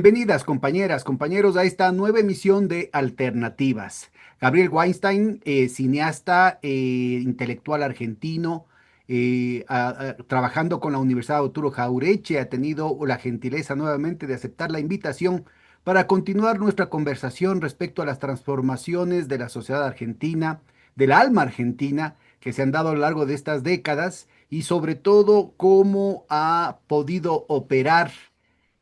Bienvenidas, compañeras, compañeros, a esta nueva emisión de Alternativas. Gabriel Weinstein, cineasta, intelectual argentino, trabajando con la Universidad Arturo Jaureche, ha tenido la gentileza nuevamente de aceptar la invitación para continuar nuestra conversación respecto a las transformaciones de la sociedad argentina, del alma argentina, que se han dado a lo largo de estas décadas y sobre todo cómo ha podido operar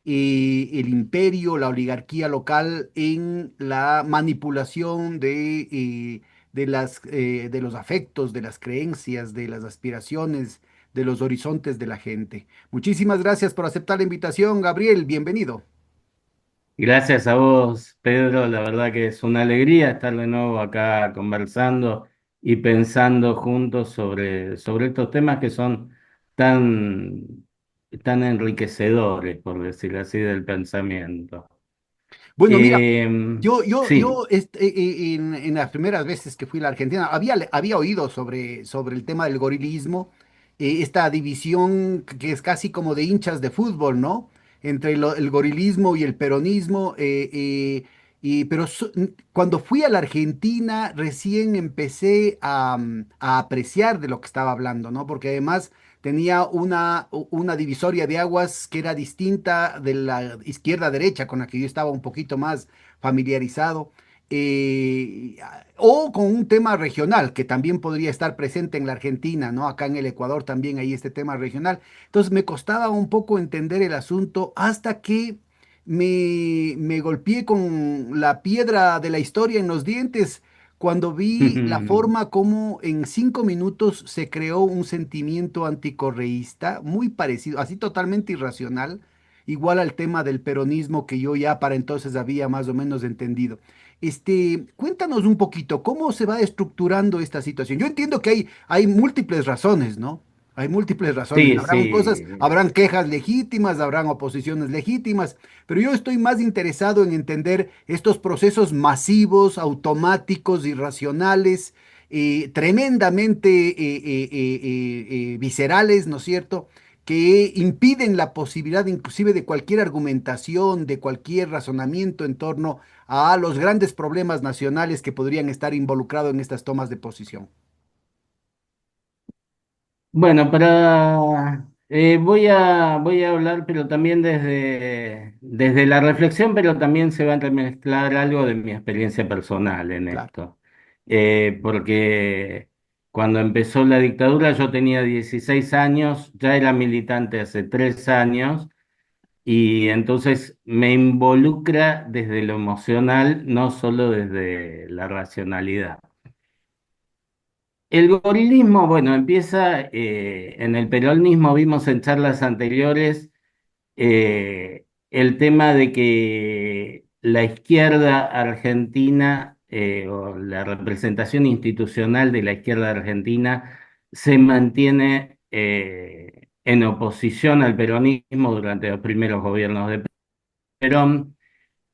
el imperio, la oligarquía local en la manipulación de los afectos, de las creencias, de las aspiraciones, de los horizontes de la gente. Muchísimas gracias por aceptar la invitación, Gabriel. Bienvenido. Gracias a vos, Pedro. La verdad que es una alegría estar de nuevo acá conversando y pensando juntos sobre estos temas que son tan, tan enriquecedores, por decirlo así, del pensamiento. Bueno, mira, Eh, sí. en las primeras veces que fui a la Argentina había oído sobre el tema del gorilismo, esta división que es casi como de hinchas de fútbol, ¿no? Entre el gorilismo y el peronismo. Cuando fui a la Argentina recién empecé a apreciar de lo que estaba hablando, ¿no? Porque además tenía una divisoria de aguas que era distinta de la izquierda a derecha, con la que yo estaba un poquito más familiarizado, o con un tema regional que también podría estar presente en la Argentina, ¿no? Acá en el Ecuador también hay este tema regional. Entonces me costaba un poco entender el asunto hasta que me golpeé con la piedra de la historia en los dientes cuando vi la forma como en 5 minutos se creó un sentimiento anticorreísta muy parecido, así totalmente irracional, igual al tema del peronismo que yo ya para entonces había más o menos entendido. Cuéntanos un poquito cómo se va estructurando esta situación. Yo entiendo que hay múltiples razones, ¿no? Hay múltiples razones. Sí, Habrán cosas, sí. habrán quejas legítimas, habrán oposiciones legítimas, pero yo estoy más interesado en entender estos procesos masivos, automáticos, irracionales, tremendamente viscerales, ¿no es cierto? Que impiden la posibilidad inclusive de cualquier argumentación, de cualquier razonamiento en torno a los grandes problemas nacionales que podrían estar involucrados en estas tomas de posición. Bueno, voy a hablar, pero también desde la reflexión, pero también se va a entremezclar algo de mi experiencia personal en Claro. esto. Porque cuando empezó la dictadura yo tenía 16 años, ya era militante hace 3 años, y entonces me involucra desde lo emocional, no solo desde la racionalidad. El gorilismo, bueno, empieza en el peronismo, vimos en charlas anteriores el tema de que la izquierda argentina o la representación institucional de la izquierda argentina se mantiene en oposición al peronismo durante los primeros gobiernos de Perón.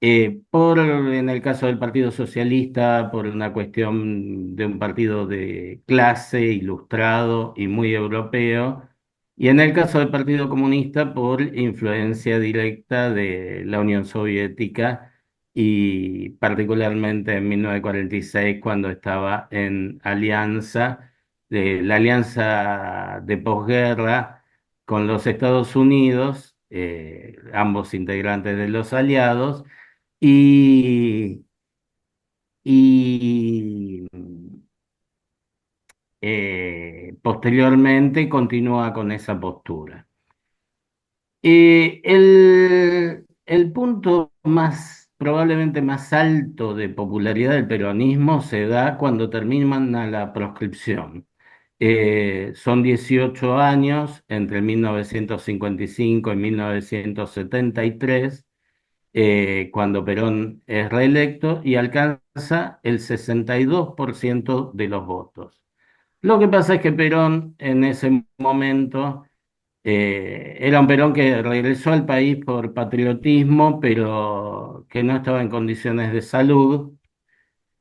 En el caso del Partido Socialista, por una cuestión de un partido de clase, ilustrado y muy europeo, y en el caso del Partido Comunista, por influencia directa de la Unión Soviética y particularmente en 1946, cuando estaba en alianza, la alianza de posguerra con los Estados Unidos, ambos integrantes de los aliados y, y posteriormente continúa con esa postura. El punto más, probablemente más alto de popularidad del peronismo se da cuando terminan la proscripción. Son 18 años, entre 1955 y 1973, cuando Perón es reelecto y alcanza el 62% de los votos. Lo que pasa es que Perón en ese momento era un Perón que regresó al país por patriotismo, pero que no estaba en condiciones de salud.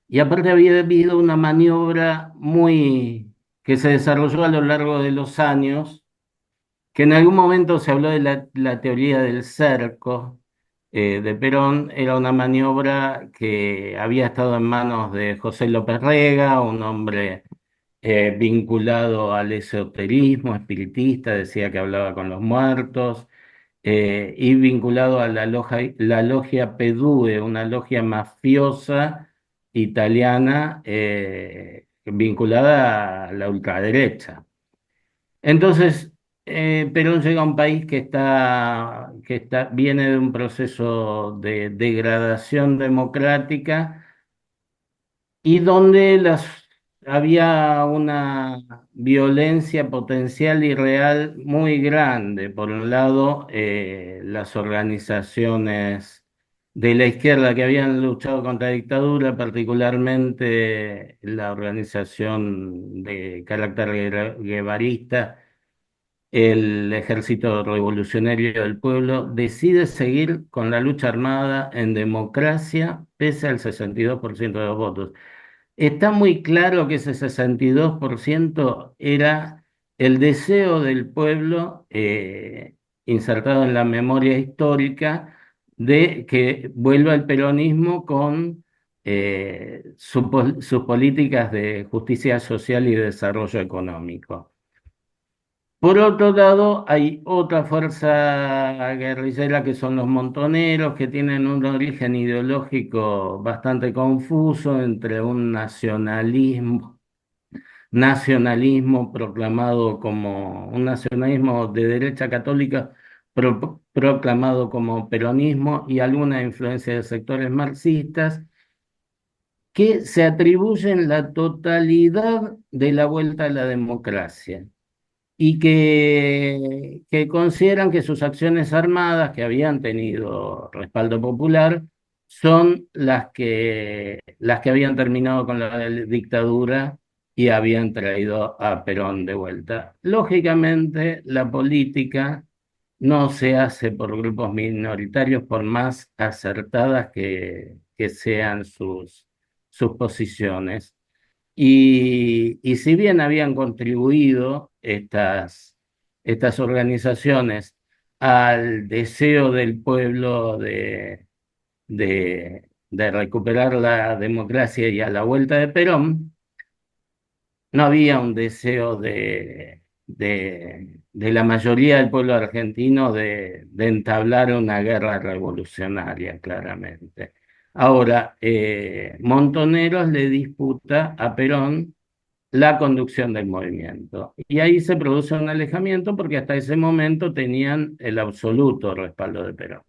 Y aparte había habido una maniobra muy que se desarrolló a lo largo de los años, que en algún momento se habló de la teoría del cerco, de Perón era una maniobra que había estado en manos de José López Rega, un hombre vinculado al esoterismo, espiritista, decía que hablaba con los muertos, y vinculado a la logia Pedue, una logia mafiosa italiana vinculada a la ultraderecha. Entonces, Perón llega a un país viene de un proceso de degradación democrática y donde había una violencia potencial y real muy grande. Por un lado, las organizaciones de la izquierda que habían luchado contra la dictadura, particularmente la organización de carácter guevarista, el Ejército Revolucionario del Pueblo, decide seguir con la lucha armada en democracia pese al 62% de los votos. Está muy claro que ese 62% era el deseo del pueblo, insertado en la memoria histórica, de que vuelva el peronismo con sus políticas de justicia social y desarrollo económico. Por otro lado, hay otra fuerza guerrillera que son los montoneros, que tienen un origen ideológico bastante confuso entre nacionalismo proclamado como un nacionalismo de derecha católica proclamado como peronismo y alguna influencia de sectores marxistas que se atribuyen la totalidad de la vuelta a la democracia y que consideran que sus acciones armadas, que habían tenido respaldo popular, son las que habían terminado con la dictadura y habían traído a Perón de vuelta. Lógicamente, la política no se hace por grupos minoritarios, por más acertadas que sean sus posiciones. Y si bien habían contribuido estas organizaciones al deseo del pueblo de recuperar la democracia y a la vuelta de Perón, no había un deseo de la mayoría del pueblo argentino de entablar una guerra revolucionaria, claramente. Ahora, Montoneros le disputa a Perón la conducción del movimiento. Y ahí se produce un alejamiento porque hasta ese momento tenían el absoluto respaldo de Perón.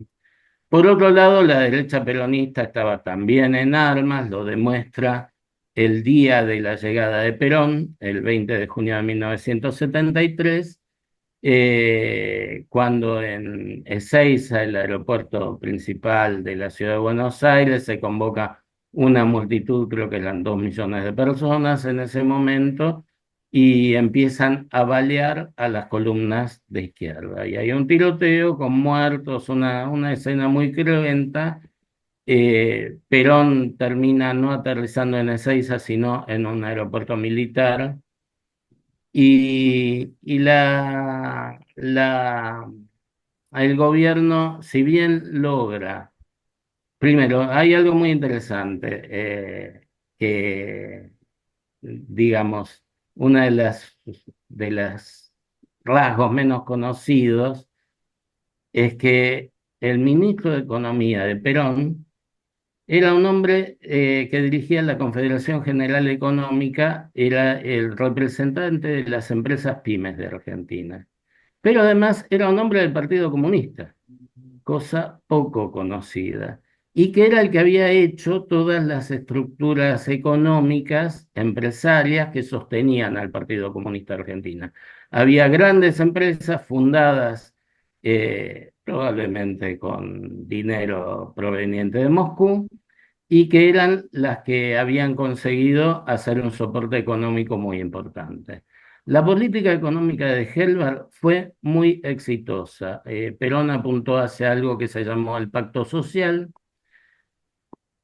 Por otro lado, la derecha peronista estaba también en armas, lo demuestra el día de la llegada de Perón, el 20 de junio de 1973, cuando en Ezeiza, el aeropuerto principal de la ciudad de Buenos Aires, se convoca una multitud, creo que eran 2 millones de personas en ese momento, y empiezan a balear a las columnas de izquierda. Y hay un tiroteo con muertos, una escena muy cruenta. Perón termina no aterrizando en Ezeiza, sino en un aeropuerto militar. Y el gobierno, si bien logra, primero, hay algo muy interesante, que, digamos, una de las rasgos menos conocidos es que el ministro de Economía de Perón era un hombre que dirigía la Confederación General Económica, era el representante de las empresas pymes de Argentina, pero además era un hombre del Partido Comunista, cosa poco conocida, y que era el que había hecho todas las estructuras económicas, empresarias que sostenían al Partido Comunista Argentina. Había grandes empresas fundadas probablemente con dinero proveniente de Moscú, y que eran las que habían conseguido hacer un soporte económico muy importante. La política económica de Helvar fue muy exitosa. Perón apuntó hacia algo que se llamó el Pacto Social,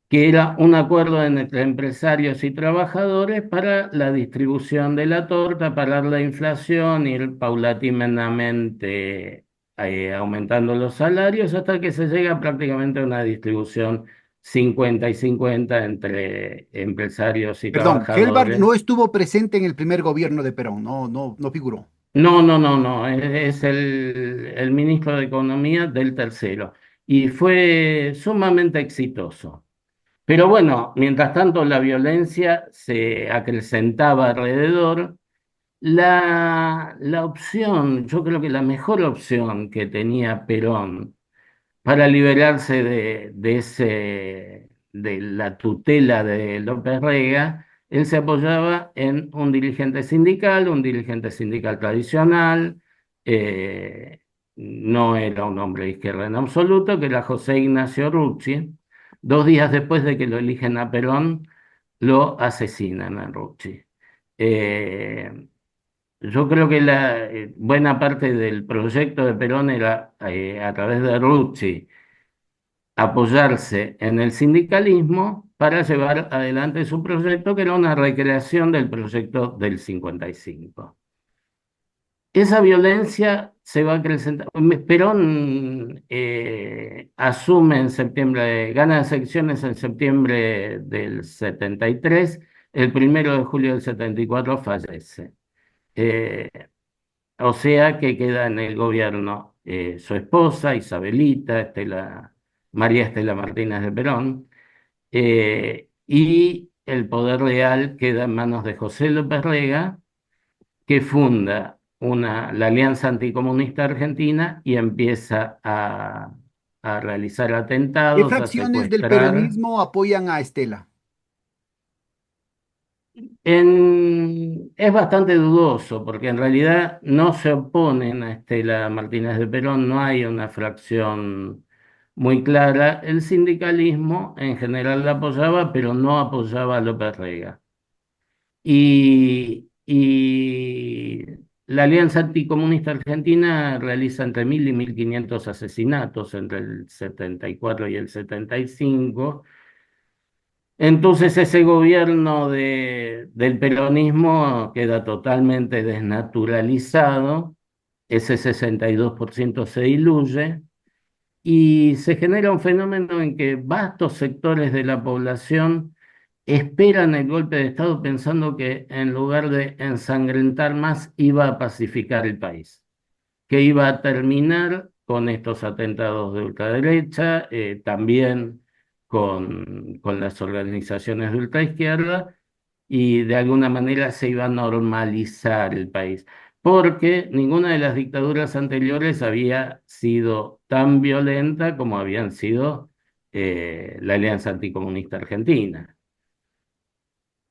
que era un acuerdo entre empresarios y trabajadores para la distribución de la torta, parar la inflación, ir paulatinamente aumentando los salarios hasta que se llega prácticamente a una distribución 50 y 50 entre empresarios y Perdón, Gelbart trabajadores. no estuvo presente en el primer gobierno de Perón, no figuró. No, no, no, no, es el ministro de Economía del tercero y fue sumamente exitoso. Pero bueno, mientras tanto la violencia se acrecentaba alrededor. La opción, yo creo que la mejor opción que tenía Perón para liberarse de la tutela de López Rega, él se apoyaba en un dirigente sindical tradicional, no era un hombre de izquierda en absoluto, que era José Ignacio Rucci. 2 días después de que lo eligen a Perón, lo asesinan a Rucci. Eh, yo creo que buena parte del proyecto de Perón era, a través de Rucci, apoyarse en el sindicalismo para llevar adelante su proyecto, que era una recreación del proyecto del 55. Esa violencia se va acrecentando. Perón asume en septiembre, gana las elecciones en septiembre del 73, el 1 de julio del 74 fallece. Eh, o sea que queda en el gobierno su esposa, Isabelita, María Estela Martínez de Perón, y el poder real queda en manos de José López Rega, que funda la Alianza Anticomunista Argentina y empieza a realizar ¿Qué atentados, a fracciones del secuestrar. peronismo apoyan a Estela? Es bastante dudoso porque en realidad no se oponen a Estela Martínez de Perón, no hay una fracción muy clara. El sindicalismo en general la apoyaba, pero no apoyaba a López Rega. Y la Alianza Anticomunista Argentina realiza entre 1.000 y 1.500 asesinatos entre el 74 y el 75. Entonces ese gobierno del peronismo queda totalmente desnaturalizado, ese 62% se diluye y se genera un fenómeno en que vastos sectores de la población esperan el golpe de Estado pensando que en lugar de ensangrentar más iba a pacificar el país, que iba a terminar con estos atentados de ultraderecha, también con las organizaciones de ultraizquierda, y de alguna manera se iba a normalizar el país, porque ninguna de las dictaduras anteriores había sido tan violenta como habían sido la Alianza Anticomunista Argentina.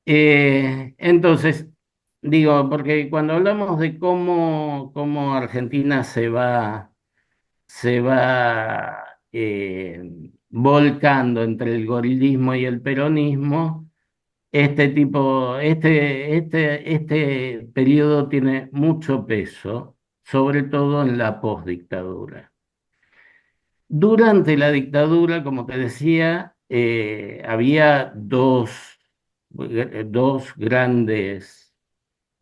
Entonces, digo, porque cuando hablamos de cómo Argentina se va volcando entre el gorilismo y el peronismo, este periodo tiene mucho peso, sobre todo en la postdictadura. Durante la dictadura, como te decía, había dos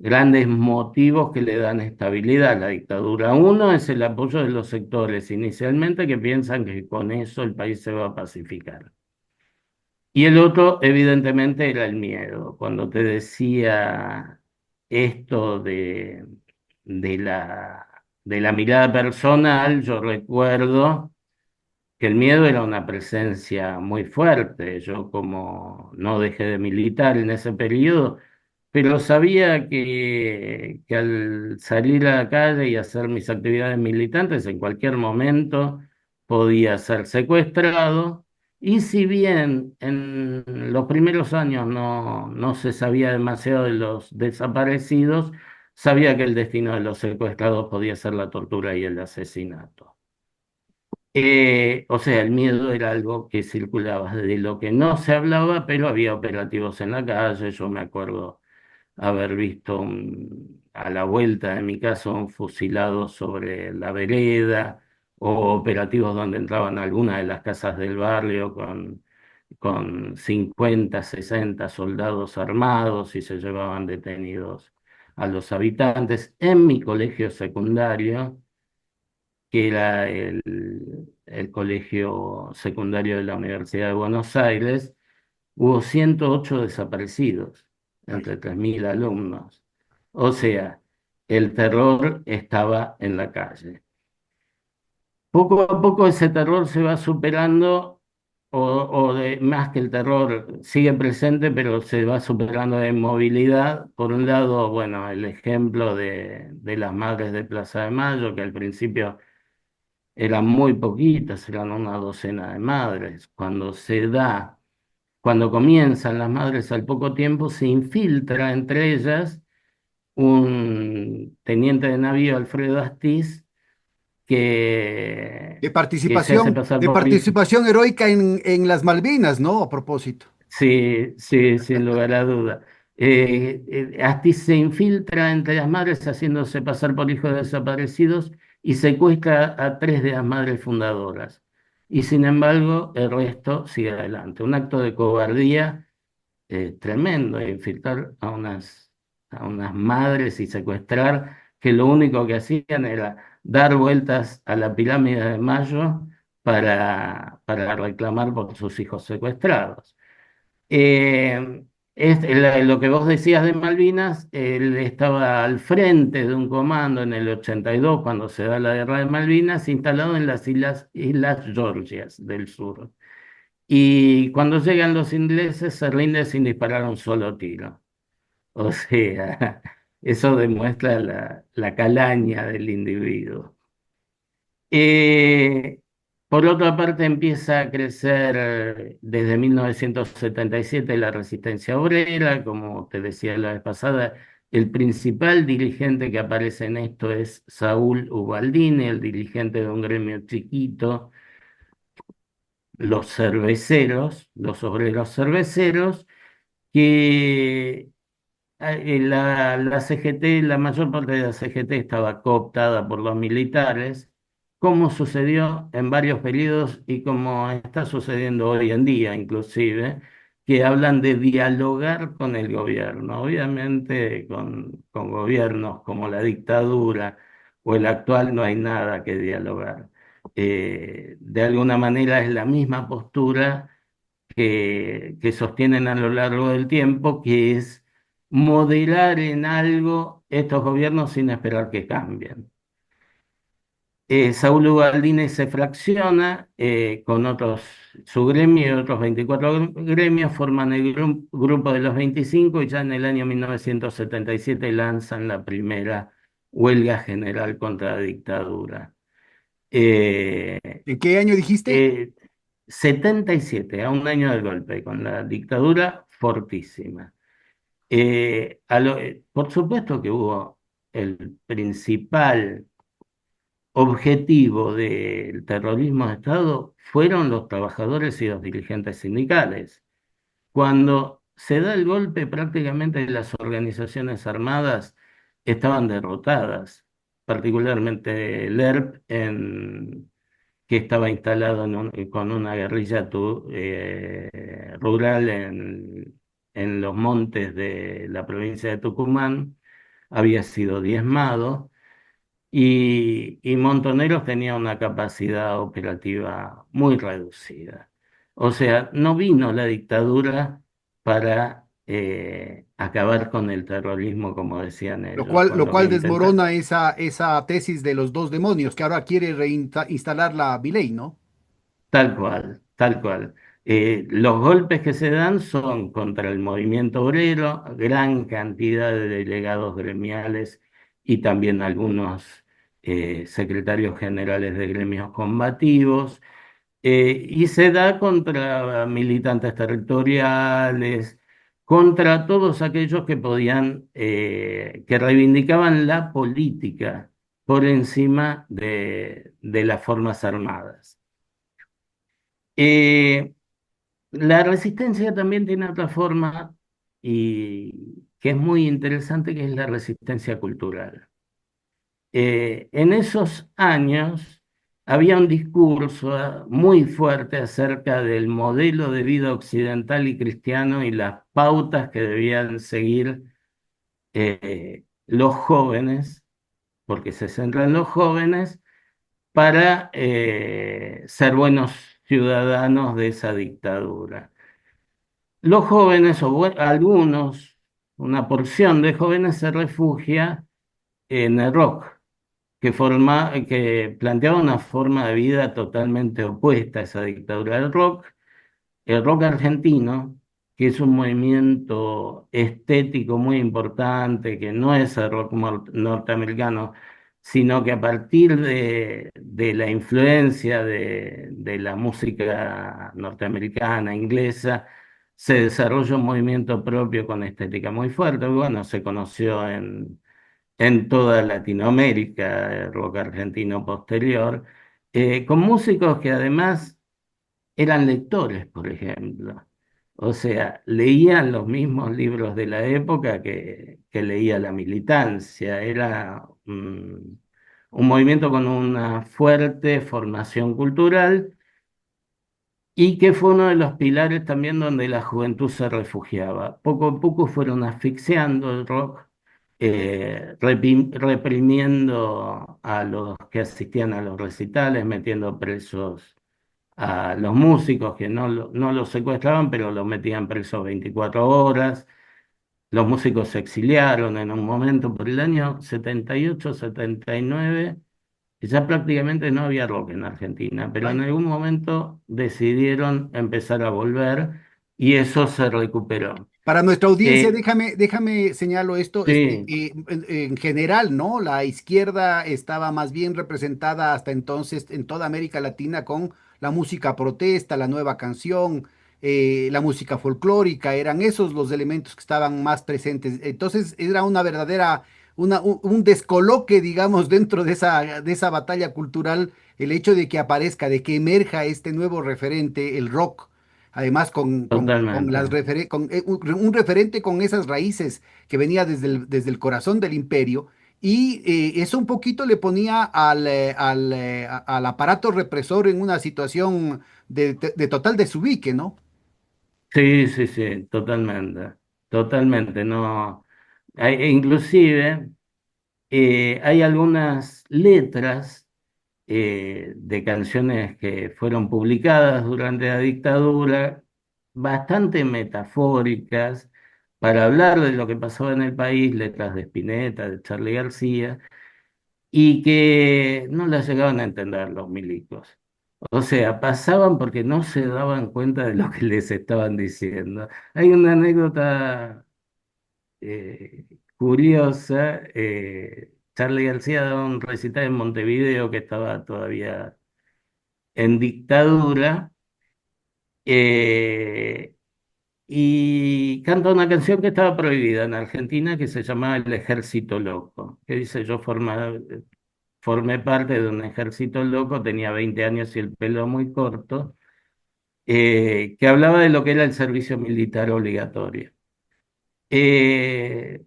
grandes motivos que le dan estabilidad a la dictadura. Uno es el apoyo de los sectores inicialmente que piensan que con eso el país se va a pacificar. Y el otro, evidentemente, era el miedo. Cuando te decía esto de la mirada personal, yo recuerdo que el miedo era una presencia muy fuerte. Yo como no dejé de militar en ese periodo, pero sabía que al salir a la calle y hacer mis actividades militantes, en cualquier momento podía ser secuestrado. Y si bien en los primeros años no se sabía demasiado de los desaparecidos, sabía que el destino de los secuestrados podía ser la tortura y el asesinato. O sea, el miedo era algo que circulaba, de lo que no se hablaba, pero había operativos en la calle. Yo me acuerdo haber visto a la vuelta de mi casa un fusilado sobre la vereda, o operativos donde entraban a algunas de las casas del barrio con 50, 60 soldados armados y se llevaban detenidos a los habitantes. En mi colegio secundario que era el colegio secundario de la Universidad de Buenos Aires, hubo 108 desaparecidos Ay, entre 3.000 alumnos. O sea, el terror estaba en la calle. Poco a poco ese terror se va superando, más que el terror sigue presente, pero se va superando de movilidad. Por un lado, bueno, el ejemplo de las madres de Plaza de Mayo, que al principio eran muy poquitas, eran una docena de madres. Cuando comienzan las madres al poco tiempo, se infiltra entre ellas un teniente de navío, Alfredo Astiz, que se hace pasar de por hijo. participación heroica en las Malvinas, ¿no? A propósito. Sí, sí, sin lugar a duda. Astiz se infiltra entre las madres haciéndose pasar por hijos desaparecidos y secuestra a tres de las madres fundadoras. Y sin embargo, el resto sigue adelante. Un acto de cobardía tremendo, infiltrar a unas madres y secuestrar, que lo único que hacían era dar vueltas a la pirámide de Mayo para reclamar por sus hijos secuestrados. Lo que vos decías de Malvinas, él estaba al frente de un comando en el 82 cuando se da la guerra de Malvinas, instalado en las Islas Georgias del sur. Y cuando llegan los ingleses se rinde sin disparar un solo tiro. O sea, eso demuestra la calaña del individuo. Eh, por otra parte, empieza a crecer desde 1977 la resistencia obrera, como te decía la vez pasada, el principal dirigente que aparece en esto es Saúl Ubaldini, el dirigente de un gremio chiquito, los cerveceros, los obreros cerveceros, que la CGT, la mayor parte de la CGT estaba cooptada por los militares, como sucedió en varios periodos y como está sucediendo hoy en día inclusive, que hablan de dialogar con el gobierno. Obviamente con gobiernos como la dictadura o el actual no hay nada que dialogar. De alguna manera es la misma postura que sostienen a lo largo del tiempo, que es moderar en algo estos gobiernos sin esperar que cambien. Saúl Ubaldini se fracciona con su gremio y otros 24 gremios, forman el grupo de los 25 y ya en el año 1977 lanzan la primera huelga general contra la dictadura. Eh, ¿En qué año dijiste? eh, 77, a un año del golpe, con la dictadura fortísima. Por supuesto que hubo el principal objetivo del terrorismo de Estado fueron los trabajadores y los dirigentes sindicales. Cuando se da el golpe, prácticamente las organizaciones armadas estaban derrotadas, particularmente el ERP que estaba instalado con una guerrilla rural en los montes de la provincia de Tucumán, había sido diezmado y Montoneros tenía una capacidad operativa muy reducida. O sea, no vino la dictadura para acabar con el terrorismo, como decían ellos. Lo Cuando cual lo intentaron. desmorona esa tesis de los dos demonios que ahora quiere instalar la Viley, ¿no? Tal cual, tal cual. Los golpes que se dan son contra el movimiento obrero, gran cantidad de delegados gremiales y también algunos secretarios generales de gremios combativos, y se da contra militantes territoriales, contra todos aquellos que que reivindicaban la política por encima de las formas armadas. Eh, la resistencia también tiene otra forma y que es muy interesante, que es la resistencia cultural. En esos años había un discurso muy fuerte acerca del modelo de vida occidental y cristiano y las pautas que debían seguir los jóvenes, porque se centra en los jóvenes, para ser buenos ciudadanos de esa dictadura. Los jóvenes, algunos, una porción de jóvenes se refugia en el rock, que planteaba una forma de vida totalmente opuesta a esa dictadura del rock. El rock argentino, que es un movimiento estético muy importante, que no es el rock norteamericano, sino que a partir de la influencia de la música norteamericana, inglesa, se desarrolla un movimiento propio con estética muy fuerte. Bueno, se conoció en toda Latinoamérica, el rock argentino posterior, con músicos que además eran lectores, por ejemplo. O sea, leían los mismos libros de la época que leía la militancia. Era un movimiento con una fuerte formación cultural y que fue uno de los pilares también donde la juventud se refugiaba. Poco a poco fueron asfixiando el rock, reprimiendo a los que asistían a los recitales, metiendo presos a los músicos que no los secuestraban, pero los metían presos 24 horas. Los músicos se exiliaron en un momento por el año 78, 79, y ya prácticamente no había rock en Argentina, pero en algún momento decidieron empezar a volver y eso se recuperó. Para nuestra audiencia, Eh, déjame señalo esto, sí, en general, ¿no? La izquierda estaba más bien representada hasta entonces en toda América Latina con la música protesta, la nueva canción, la música folclórica, eran esos los elementos que estaban más presentes. Entonces era una verdadera, un descoloque, digamos, dentro de esa batalla cultural, el hecho de que aparezca, de que emerja este nuevo referente, el rock además con totalmente. un referente con esas raíces que venía desde el corazón del imperio, y eso un poquito le ponía al aparato represor en una situación de total desubique, ¿no? Sí, sí, sí, totalmente. Totalmente, no. Inclusive hay algunas letras de canciones que fueron publicadas durante la dictadura, bastante metafóricas, para hablar de lo que pasaba en el país, letras de Spinetta, de Charly García, y que no las llegaban a entender los milicos. O sea, pasaban porque no se daban cuenta de lo que les estaban diciendo. Hay una anécdota curiosa. Charly García daba un recital en Montevideo que estaba todavía en dictadura, eh, y canta una canción que estaba prohibida en Argentina que se llamaba El Ejército Loco, que dice formé parte de un ejército loco, tenía 20 años y el pelo muy corto, que hablaba de lo que era el servicio militar obligatorio.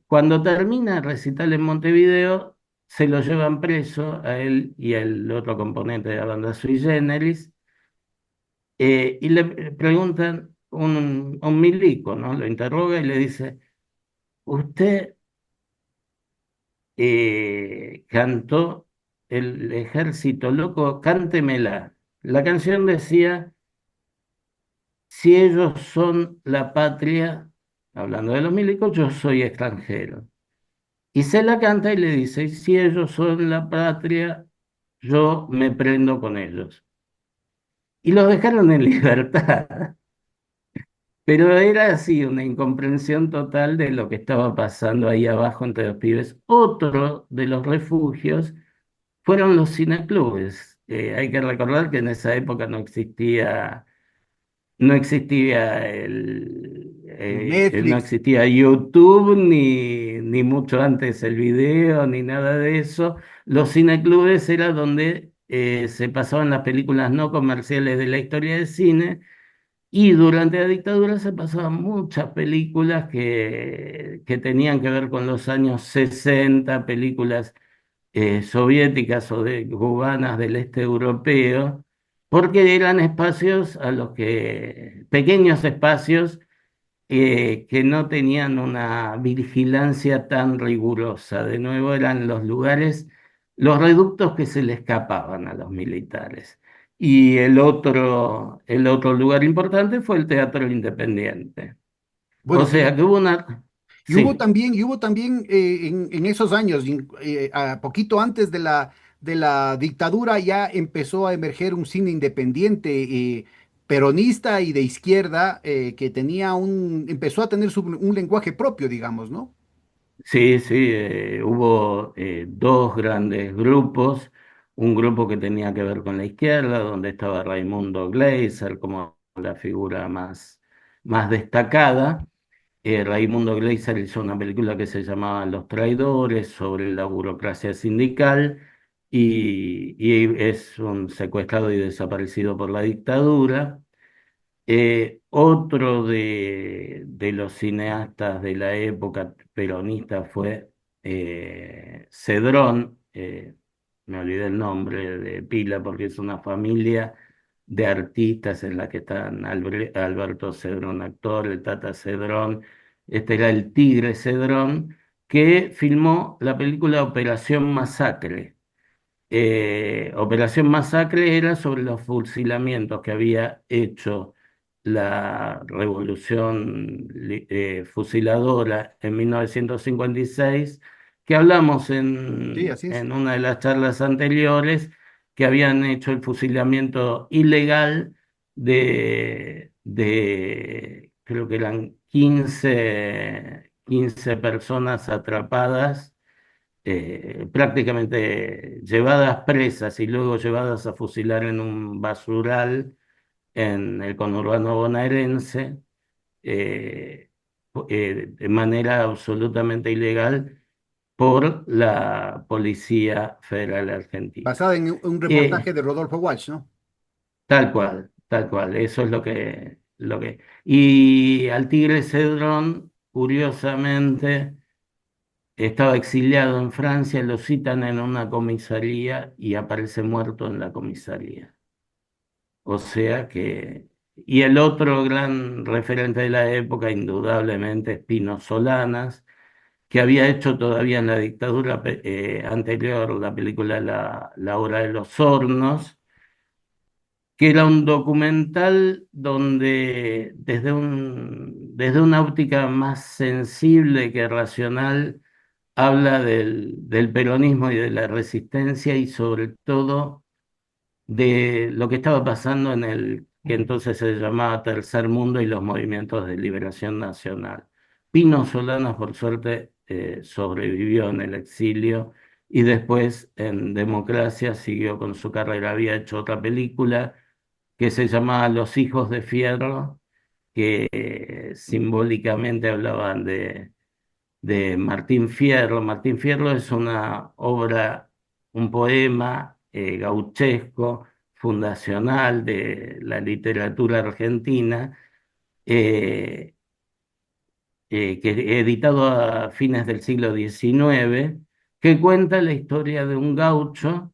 Cuando termina el recital en Montevideo, se lo llevan preso a él y al otro componente de la banda Sui Generis, y le preguntan un milico, ¿no? Lo interroga y le dice, ¿usted cantó El Ejército Loco? Cántemela. La canción decía, si ellos son la patria, hablando de los milicos, yo soy extranjero. Y se la canta y le dice, si ellos son la patria, yo me prendo con ellos. Y los dejaron en libertad. Pero era así, una incomprensión total de lo que estaba pasando ahí abajo entre los pibes. Otro de los refugios fueron los cineclubes. Hay que recordar que en esa época no Netflix. existía YouTube, ni mucho antes el video, ni nada de eso. Los cineclubes era donde se pasaban las películas no comerciales de la historia del cine, y durante la dictadura se pasaban muchas películas que tenían que ver con los años 60, películas soviéticas o cubanas del este europeo, porque eran espacios pequeños espacios, que no tenían una vigilancia tan rigurosa. De nuevo, eran los lugares los reductos que se le escapaban a los militares. Y el otro lugar importante fue el Teatro Independiente. O Bueno, sea que hubo una... Sí, y hubo también en esos años, a poquito antes de la dictadura, ya empezó a emerger un cine independiente, peronista y de izquierda, que empezó a tener un lenguaje propio, digamos, ¿no? sí, sí, hubo dos grandes grupos, un grupo que tenía que ver con la izquierda, donde estaba Raimundo Gleiser como la figura más destacada. Raimundo Gleiser hizo una película que se llamaba Los Traidores sobre la burocracia sindical y es un secuestrado y desaparecido por la dictadura. Otro de los cineastas de la época peronista fue Cedrón, me olvidé el nombre de pila porque es una familia de artistas en la que están Alberto Cedrón, actor, el Tata Cedrón, este era el Tigre Cedrón, que filmó la película Operación Masacre. Operación Masacre era sobre los fusilamientos que había hecho la revolución fusiladora en 1956, que hablamos Sí, en, así es. en una de las charlas anteriores, que habían hecho el fusilamiento ilegal creo que eran 15 personas atrapadas, prácticamente llevadas presas y luego llevadas a fusilar en un basural en el conurbano bonaerense, eh, de manera absolutamente ilegal por la Policía Federal Argentina. Basada en un reportaje Eh, de Rodolfo Walsh, ¿no? tal cual, eso es lo que... Y al Tigre Cedrón, curiosamente, estaba exiliado en Francia, lo citan en una comisaría y aparece muerto en la comisaría. O sea que... Y el otro gran referente de la época, indudablemente, es Pino Solanas, que había hecho todavía en la dictadura anterior la película La Hora de los Hornos, que era un documental donde desde una óptica más sensible que racional habla del peronismo y de la resistencia y sobre todo de lo que estaba pasando en el que entonces se llamaba Tercer Mundo y los movimientos de liberación nacional. Pino Solanas, por suerte, sobrevivió en el exilio y después en democracia siguió con su carrera. Había hecho otra película que se llamaba Los Hijos de Fierro, que simbólicamente hablaban de Martín Fierro. Martín Fierro es una obra, un poema gauchesco, fundacional de la literatura argentina, eh, que editado a fines del siglo XIX, que cuenta la historia de un gaucho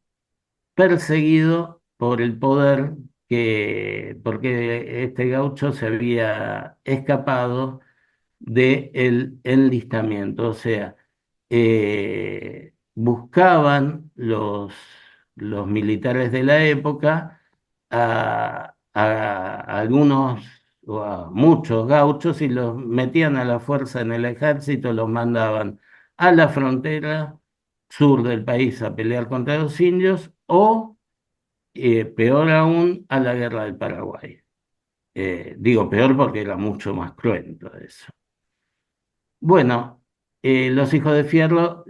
perseguido por el poder, porque este gaucho se había escapado del enlistamiento, o sea, buscaban los militares de la época a algunos o a muchos gauchos y los metían a la fuerza en el ejército, los mandaban a la frontera sur del país a pelear contra los indios o, peor aún, a la guerra del Paraguay. Digo peor porque era mucho más cruento eso. Bueno, Los Hijos de Fierro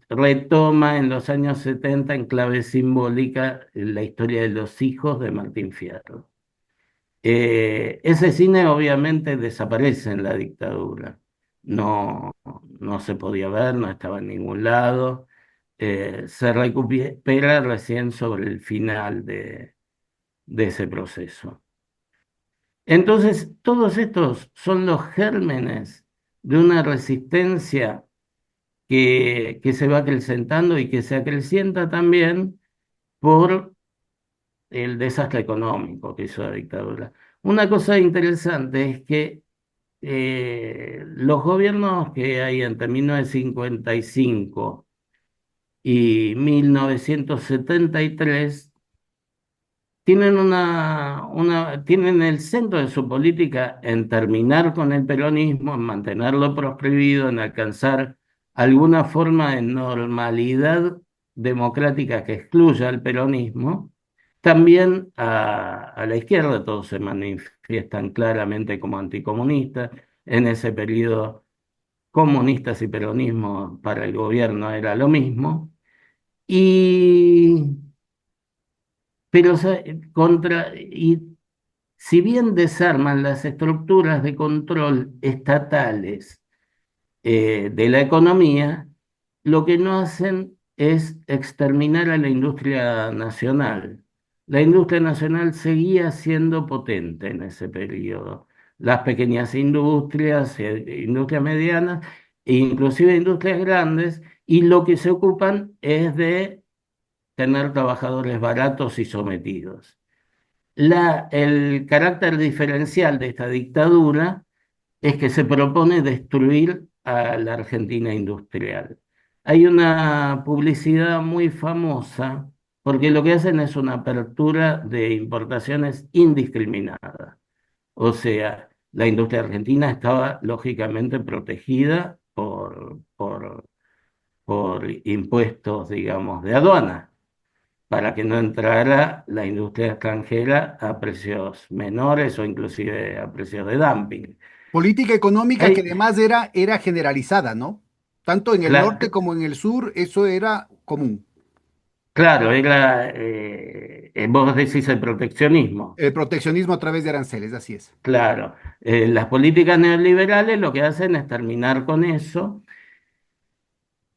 retoma en los años 70 en clave simbólica la historia de los hijos de Martín Fierro. Ese cine obviamente desaparece en la dictadura. No, no se podía ver, no estaba en ningún lado. Se recupera recién sobre el final de ese proceso. Entonces, todos estos son los gérmenes de una resistencia que se va acrecentando y que se acrecienta también por el desastre económico que hizo la dictadura. Una cosa interesante es que los gobiernos que hay entre 1955 y 1973 tienen tienen el centro de su política en terminar con el peronismo, en mantenerlo proscribido, en alcanzar alguna forma de normalidad democrática que excluya al peronismo. También a la izquierda todos se manifiestan claramente como anticomunistas. En ese periodo, comunistas y peronismo para el gobierno era lo mismo. Y pero y si bien desarman las estructuras de control estatales de la economía, lo que no hacen es exterminar a la industria nacional. La industria nacional seguía siendo potente en ese periodo. Las pequeñas industrias, industrias medianas e inclusive industrias grandes, y lo que se ocupan es de tener trabajadores baratos y sometidos. El carácter diferencial de esta dictadura es que se propone destruir a la Argentina industrial. Hay una publicidad muy famosa porque lo que hacen es una apertura de importaciones indiscriminada. O sea, la industria argentina estaba lógicamente protegida por impuestos, digamos, de aduana para que no entrara la industria extranjera a precios menores o inclusive a precios de dumping. Política económica que Hay, además era generalizada, ¿no? Tanto en el norte como en el sur, eso era común. claro, vos decís el proteccionismo, El proteccionismo a través de aranceles, así es. claro. Las políticas neoliberales lo que hacen es terminar con eso.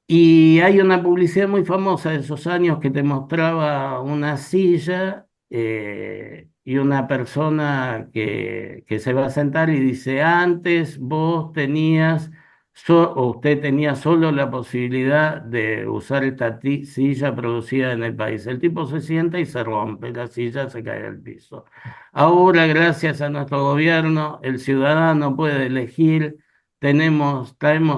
Y hay una publicidad muy famosa de esos años que te mostraba una silla y una persona que se va a sentar y dice, antes vos tenías, o usted tenía solo la posibilidad de usar esta silla producida en el país. El tipo se sienta y se rompe, la silla se cae al piso. Ahora, gracias a nuestro gobierno, el ciudadano puede elegir. Traemos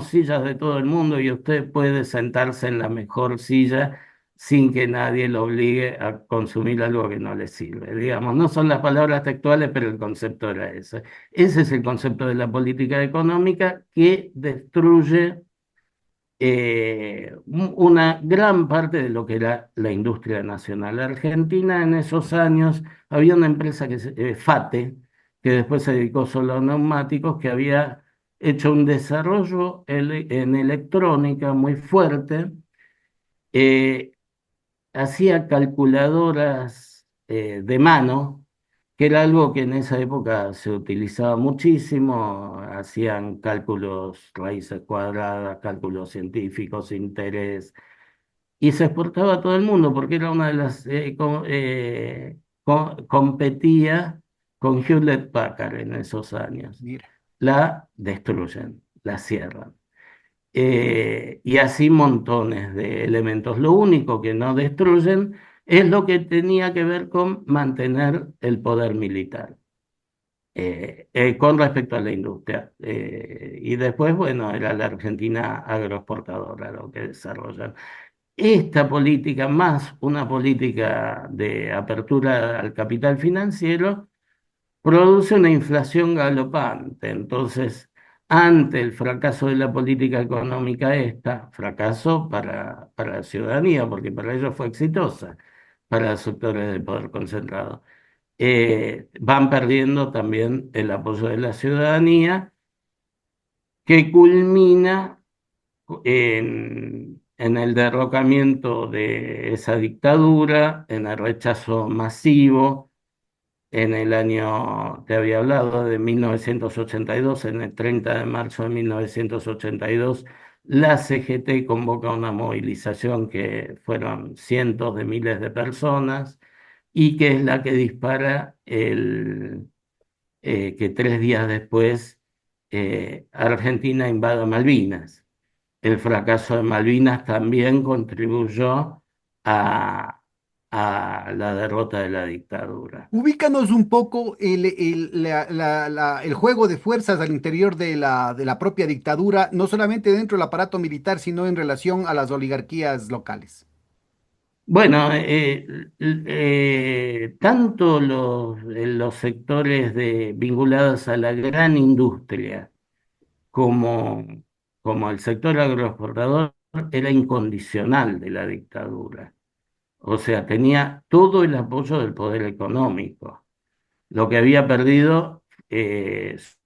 sillas de todo el mundo y usted puede sentarse en la mejor silla sin que nadie lo obligue a consumir algo que no le sirve. Digamos, no son las palabras textuales, pero el concepto era ese. Ese es el concepto de la política económica que destruye una gran parte de lo que era la industria nacional. Argentina en esos años había una empresa FATE, que después se dedicó solo a neumáticos, que había hecho un desarrollo en electrónica muy fuerte, eh, hacía calculadoras de mano, que era algo que en esa época se utilizaba muchísimo, hacían cálculos, raíces cuadradas, cálculos científicos, interés, y se exportaba a todo el mundo porque era una de las, competía con Hewlett Packard en esos años. Mira. La destruyen, la cierran. Y así montones de elementos. Lo único que no destruyen es lo que tenía que ver con mantener el poder militar con respecto a la industria. Y después, bueno, era la Argentina agroexportadora lo que desarrollan. Esta política, más una política de apertura al capital financiero, produce una inflación galopante. Entonces, ante el fracaso de la política económica esta, fracaso para la ciudadanía, porque para ellos fue exitosa, para los sectores de poder concentrado, van perdiendo también el apoyo de la ciudadanía, que culmina en el derrocamiento de esa dictadura, en el rechazo masivo en el año, te había hablado, de 1982, en el 30 de marzo de 1982, la CGT convoca una movilización que fueron cientos de miles de personas y que es la que dispara que 3 días después Argentina invada Malvinas. El fracaso de Malvinas también contribuyó a la derrota de la dictadura. Ubícanos un poco el juego de fuerzas al interior de la propia dictadura, no solamente dentro del aparato militar, sino en relación a las oligarquías locales. Bueno, tanto los sectores vinculados a la gran industria como, como el sector agroexportador era incondicional de la dictadura. O sea, tenía todo el apoyo del poder económico. Lo que había perdido,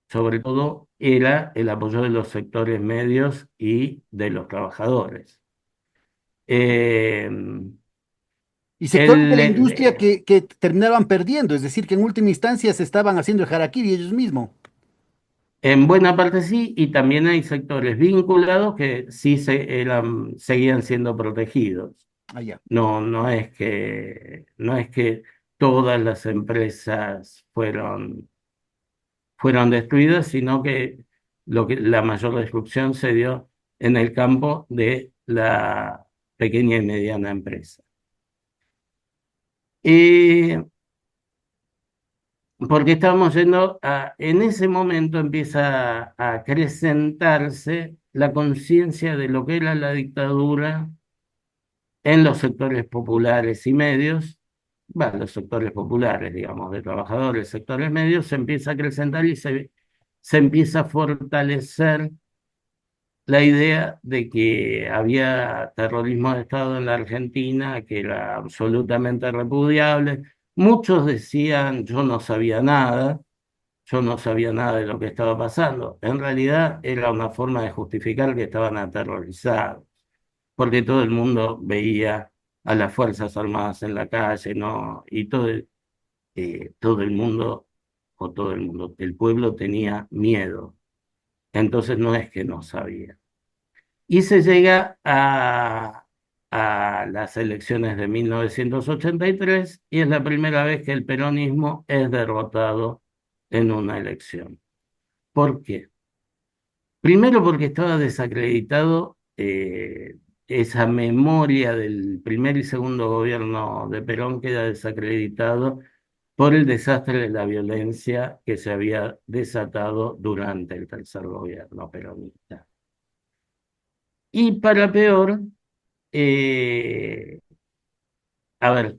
sobre todo, era el apoyo de los sectores medios y de los trabajadores. Eh, Y sectores de el, la industria eh, que terminaban perdiendo, es decir, que en última instancia se estaban haciendo el harakiri ellos mismos. en buena parte sí, y también hay sectores vinculados que sí seguían siendo protegidos. Allá. No es que todas las empresas fueron destruidas, sino que, la mayor destrucción se dio en el campo de la pequeña y mediana empresa. Y porque estábamos en ese momento empieza a acrecentarse la conciencia de lo que era la dictadura en los sectores populares y medios, bueno, los sectores populares, digamos, de trabajadores, sectores medios, se empieza a acrecentar y se empieza a fortalecer la idea de que había terrorismo de Estado en la Argentina, que era absolutamente repudiable. Muchos decían, yo no sabía nada de lo que estaba pasando. En realidad era una forma de justificar que estaban aterrorizados, porque todo el mundo veía a las Fuerzas Armadas en la calle, ¿no? Y todo el mundo, el pueblo tenía miedo. Entonces no es que no sabía. Y se llega a las elecciones de 1983 y es la primera vez que el peronismo es derrotado en una elección. ¿Por qué? Primero porque estaba desacreditado, esa memoria del primer y segundo gobierno de Perón queda desacreditado por el desastre de la violencia que se había desatado durante el tercer gobierno peronista. Y para peor, eh, a ver,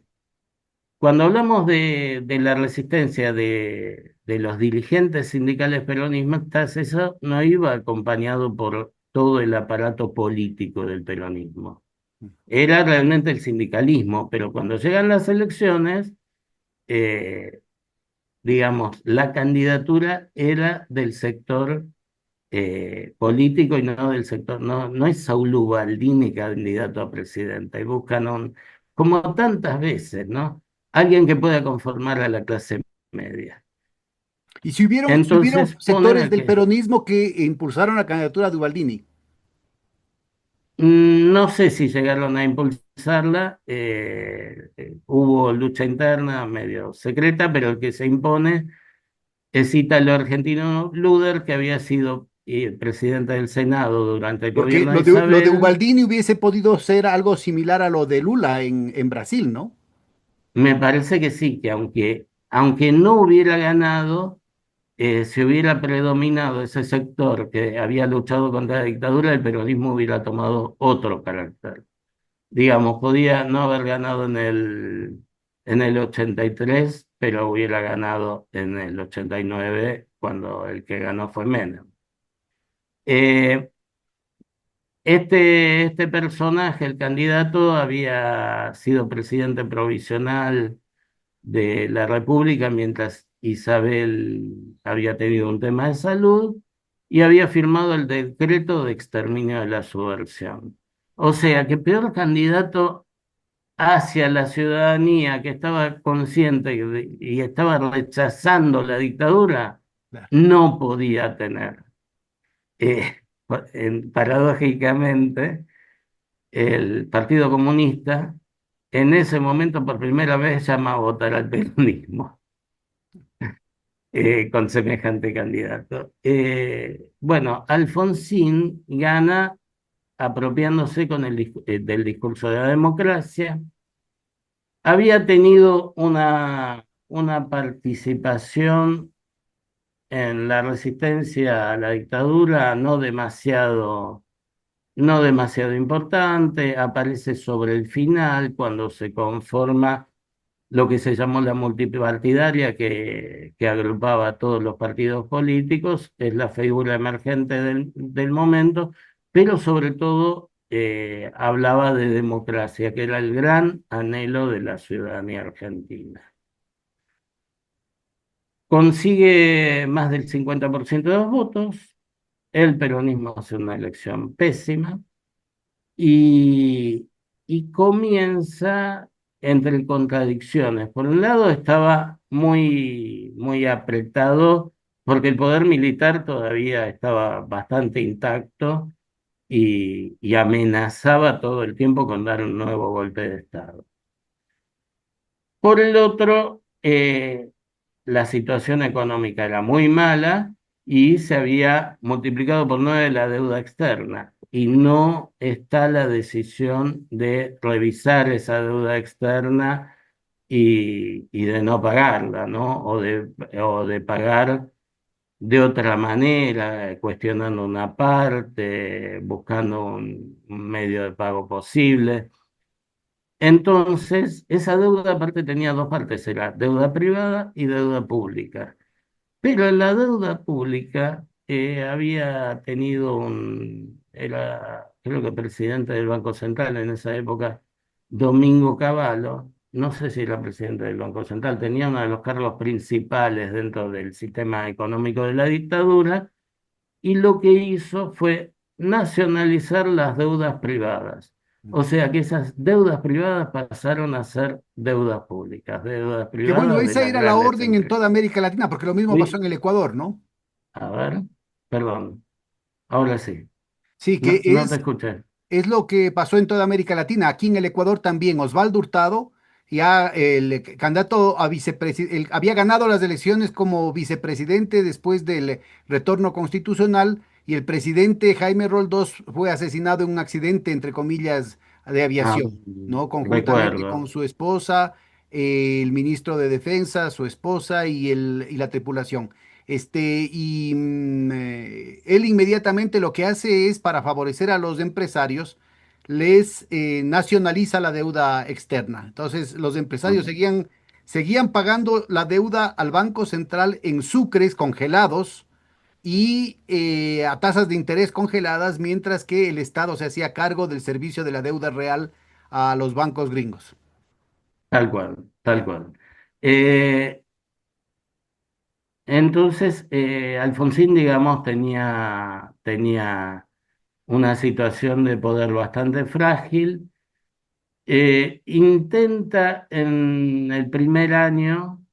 cuando hablamos de la resistencia de los dirigentes sindicales peronistas, eso no iba acompañado por todo el aparato político del peronismo. Era realmente el sindicalismo, pero cuando llegan las elecciones, eh, digamos, la candidatura era del sector, político y no del sector, no es Saúl Ubaldini candidato a presidente, y buscan como tantas veces, ¿no? Alguien que pueda conformar a la clase media. Y si hubieron Entonces ponen sectores al del que, peronismo que impulsaron la candidatura de Ubaldini. no sé si llegaron a impulsarla, hubo lucha interna medio secreta, pero el que se impone es Ítalo Argentino Luder, que había sido, presidente del Senado durante el Porque gobierno de lo de Isabel. Ubaldini hubiese podido ser algo similar a lo de Lula en Brasil, ¿no? Me parece que sí, que aunque no hubiera ganado, si hubiera predominado ese sector que había luchado contra la dictadura, el peronismo hubiera tomado otro carácter. Digamos, podía no haber ganado en el 83, pero hubiera ganado en el 89, cuando el que ganó fue Menem. Eh, este personaje, el candidato, había sido presidente provisional de la República mientras Isabel había tenido un tema de salud y había firmado el decreto de exterminio de la subversión. O sea que peor candidato hacia la ciudadanía que estaba consciente y estaba rechazando la dictadura, Claro. no podía tener. Paradójicamente, el Partido Comunista en ese momento por primera vez llama a votar al peronismo, con semejante candidato. Bueno, Alfonsín gana apropiándose del discurso de la democracia, había tenido una participación en la resistencia a la dictadura no demasiado importante, aparece sobre el final cuando se conforma lo que se llamó la multipartidaria, que agrupaba a todos los partidos políticos, es la figura emergente del momento, pero sobre todo hablaba de democracia, que era el gran anhelo de la ciudadanía argentina. Consigue más del 50% de los votos, el peronismo hace una elección pésima, y, y comienza entre contradicciones. Por un lado estaba muy apretado porque el poder militar todavía estaba bastante intacto y amenazaba todo el tiempo con dar un nuevo golpe de Estado. Por el otro, la situación económica era muy mala y se había multiplicado por 9 la deuda externa. Y no está la decisión de revisar esa deuda externa y de no pagarla, ¿no? O de pagar de otra manera, cuestionando una parte, buscando un medio de pago posible. Entonces, esa deuda aparte tenía dos partes, era deuda privada y deuda pública. Pero en la deuda pública había tenido era creo que presidente del Banco Central en esa época, Domingo Cavallo, no sé si era presidente del Banco Central, tenía uno de los cargos principales dentro del sistema económico de la dictadura, y lo que hizo fue nacionalizar las deudas privadas. O sea que esas deudas privadas pasaron a ser deudas Que bueno, privadas de esa las era la grandes orden en empresas. toda América Latina, porque lo mismo pasó Uy, en el Ecuador, ¿no? a ver, perdón, ahora sí, Sí, que no te escuché. es lo que pasó en toda América Latina. Aquí en el Ecuador también, Osvaldo Hurtado, ya el candidato a vicepresidente, había ganado las elecciones como vicepresidente después del retorno constitucional y el presidente Jaime Roldós fue asesinado en un accidente, entre comillas, de Ah, aviación, ¿no? Conjuntamente con recuerdo, su esposa, el ministro de Defensa, su esposa y la tripulación. Él inmediatamente lo que hace es, para favorecer a los empresarios, les nacionaliza la deuda externa. Entonces, los empresarios mm, seguían pagando la deuda al Banco Central en sucres congelados y a tasas de interés congeladas, mientras que el Estado se hacía cargo del servicio de la deuda real a los bancos gringos. tal cual, tal cual. Eh, entonces, Alfonsín, digamos, tenía una situación de poder bastante frágil. Intenta en el primer año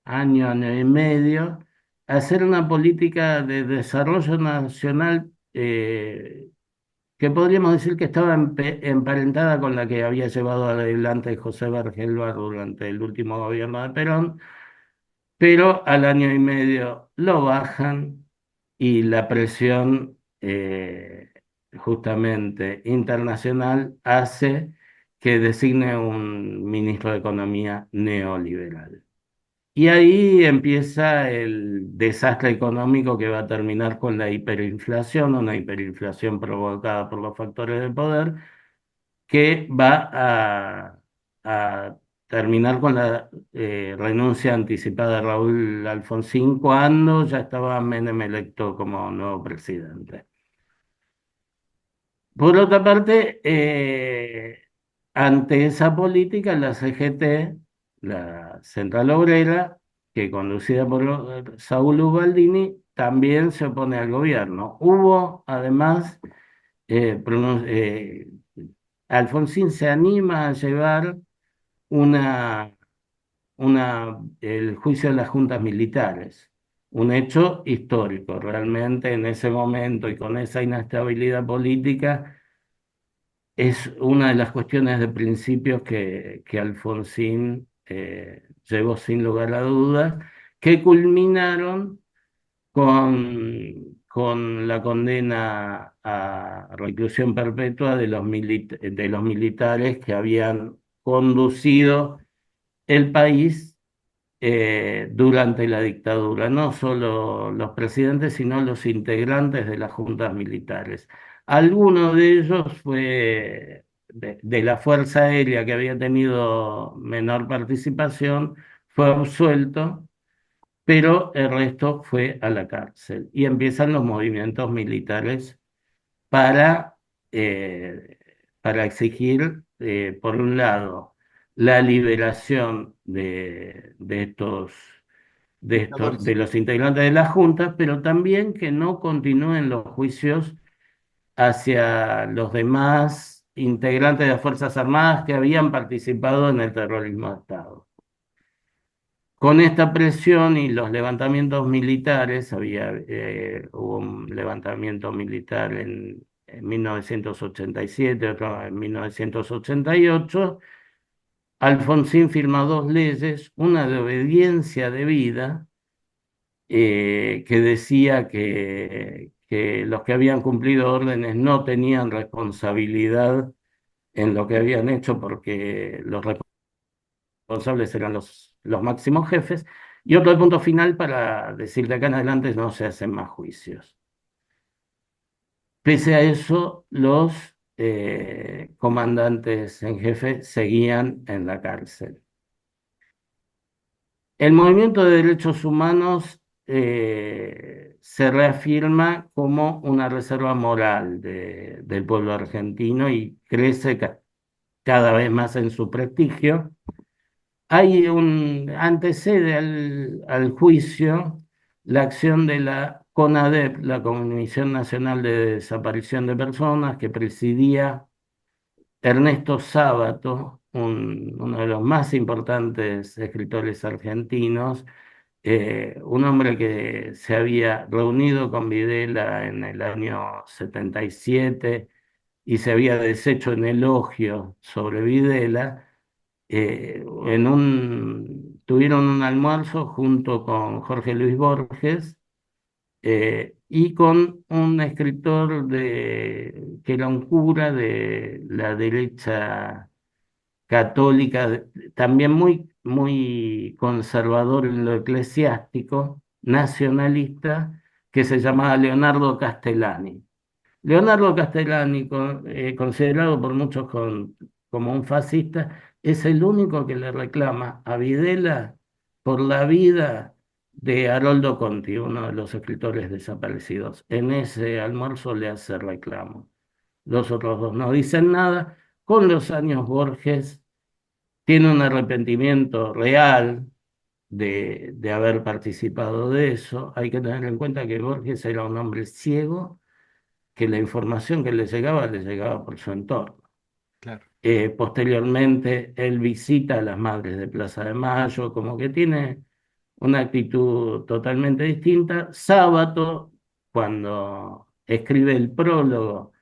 y medio, hacer una política de desarrollo nacional que podríamos decir que estaba emparentada con la que había llevado adelante José Bargelba durante el último gobierno de Perón, pero al año y medio lo bajan y la presión justamente internacional hace que designe un ministro de Economía neoliberal. Y ahí empieza el desastre económico que va a terminar con la hiperinflación, una hiperinflación provocada por los factores de poder, que va a terminar con la renuncia anticipada de Raúl Alfonsín cuando ya estaba Menem electo como nuevo presidente. Por otra parte, ante esa política, la CGT, la Central Obrera, que conducida por Saúl Ubaldini, también se opone al gobierno. Hubo, además, Alfonsín se anima a llevar una, el juicio de las juntas militares, un hecho histórico. Realmente en ese momento y con esa inestabilidad política es una de las cuestiones de principios que Alfonsín llevó sin lugar a dudas, que culminaron con la condena a reclusión perpetua de los militares que habían conducido el país durante la dictadura, no solo los presidentes, sino los integrantes de las juntas militares. Alguno de ellos fue de la Fuerza Aérea, que había tenido menor participación, fue absuelto, pero el resto fue a la cárcel. Y empiezan los movimientos militares para, eh, para exigir, por un lado, la liberación Dictadores. de los integrantes de las juntas, pero también que no continúen los juicios hacia los demás integrantes de las Fuerzas Armadas que habían participado en el terrorismo de Estado. Con esta presión y los levantamientos militares, hubo un levantamiento militar en 1987, otro en 1988. Alfonsín firma dos leyes, una de obediencia debida, que decía que los que habían cumplido órdenes no tenían responsabilidad en lo que habían hecho porque los responsables eran los máximos jefes, y otro punto final para decir de acá en adelante no se hacen más juicios. Pese a eso, los comandantes en jefe seguían en la cárcel. El movimiento de derechos humanos se reafirma como una reserva moral del pueblo argentino y crece cada vez más en su prestigio. Antecede al juicio la acción de la CONADEP, la Comisión Nacional de Desaparición de Personas, que presidía Ernesto Sábato, uno de los más importantes escritores argentinos, un hombre que se había reunido con Videla en el año 77 y se había deshecho en elogio sobre Videla. Tuvieron un almuerzo junto con Jorge Luis Borges, y con un escritor que era un cura de la derecha católica, también muy conservador en lo eclesiástico, nacionalista, que se llamaba Leonardo Castellani. Leonardo Castellani, considerado por muchos como un fascista, es el único que le reclama a Videla por la vida de Haroldo Conti, uno de los escritores desaparecidos. En ese almuerzo le hace reclamo. Los otros dos no dicen nada. Con los años Borges tiene un arrepentimiento real de haber participado de eso. Hay que tener en cuenta que Borges era un hombre ciego, que la información que le llegaba por su entorno. Claro. Posteriormente, él visita a las madres de Plaza de Mayo, como que tiene una actitud totalmente distinta. Sábato, cuando escribe el prólogo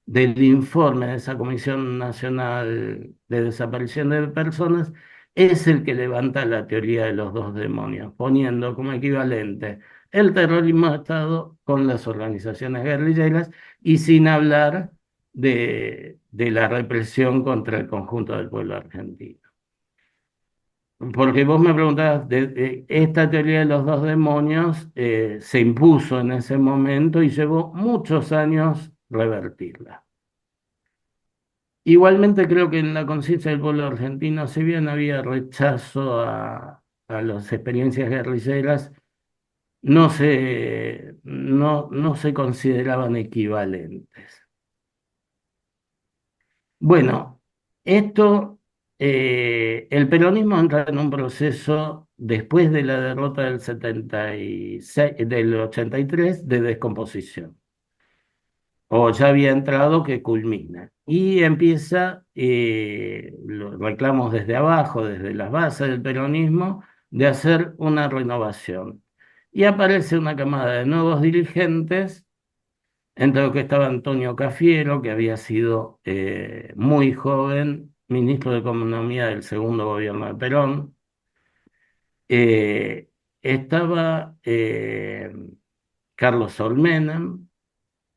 del informe de esa Comisión Nacional de Desaparición de Personas, es el que levanta la teoría de los dos demonios, poniendo como equivalente el terrorismo de Estado con las organizaciones guerrilleras y sin hablar de la represión contra el conjunto del pueblo argentino. Porque vos me preguntabas, esta teoría de los dos demonios se impuso en ese momento y llevó muchos años revertirla. Igualmente creo que en la conciencia del pueblo argentino, si bien había rechazo a las experiencias guerrilleras, no se consideraban equivalentes. Bueno, el peronismo entra en un proceso después de la derrota del 76, del 83, de descomposición, o ya había entrado, que culmina. Y empieza los reclamos desde abajo, desde las bases del peronismo, de hacer una renovación. Y aparece una camada de nuevos dirigentes, entre los que estaba Antonio Cafiero, que había sido muy joven ministro de Economía del segundo gobierno de Perón. Eh, Estaba Carlos Saúl Menem.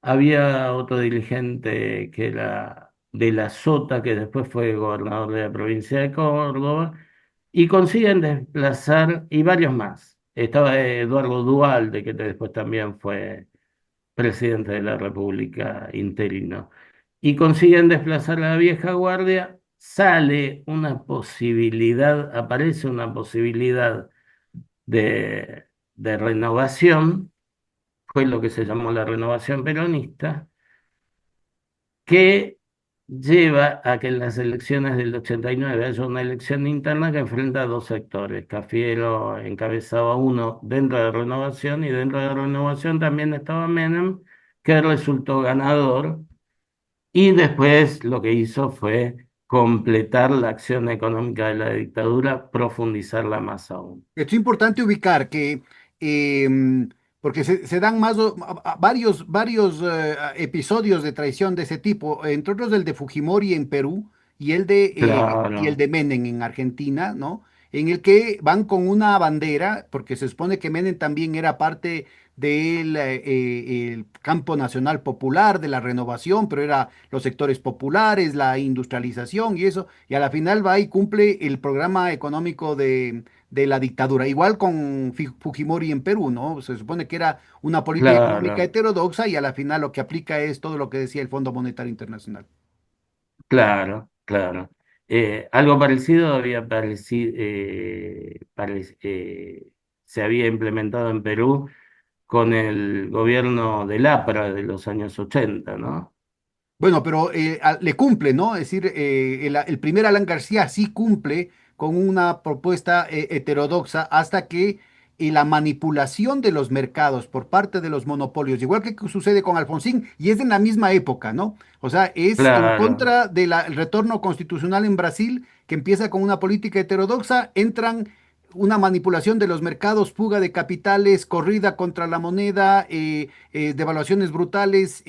Había otro dirigente que era de la Sota, que después fue gobernador de la provincia de Córdoba. y consiguen desplazar, y varios más. Estaba Eduardo Duhalde, que después también fue presidente de la República interino, y consiguen desplazar a la vieja guardia, sale una posibilidad, aparece una posibilidad de, de renovación, fue lo que se llamó la renovación peronista, que lleva a que en las elecciones del 89 haya una elección interna que enfrenta a dos sectores. Cafiero encabezaba uno dentro de Renovación y dentro de Renovación también estaba Menem, que resultó ganador y después lo que hizo fue completar la acción económica de la dictadura, profundizarla más aún. Es importante ubicar que, porque se dan más varios episodios de traición de ese tipo, entre otros el de Fujimori en Perú y el Claro, de Menem en Argentina, ¿no? En el que van con una bandera, porque se supone que Menem también era parte del el campo nacional popular, de la renovación, pero era los sectores populares, la industrialización y eso, y a la final va y cumple el programa económico de la dictadura. Igual con Fujimori en Perú, ¿no? Se supone que era una política económica claro. heterodoxa y a la final lo que aplica es todo lo que decía el Fondo Monetario Internacional. Claro, claro. Algo parecido se había implementado en Perú con el gobierno del APRA de los años 80, ¿no? Bueno, pero le cumple, ¿no? Es decir, el primer Alan García sí cumple con una propuesta heterodoxa hasta que la manipulación de los mercados por parte de los monopolios, igual que sucede con Alfonsín, y es en la misma época, ¿no? O sea, es en Claro, contra del retorno constitucional en Brasil, que empieza con una política heterodoxa, entran una manipulación de los mercados, fuga de capitales, corrida contra la moneda, devaluaciones brutales,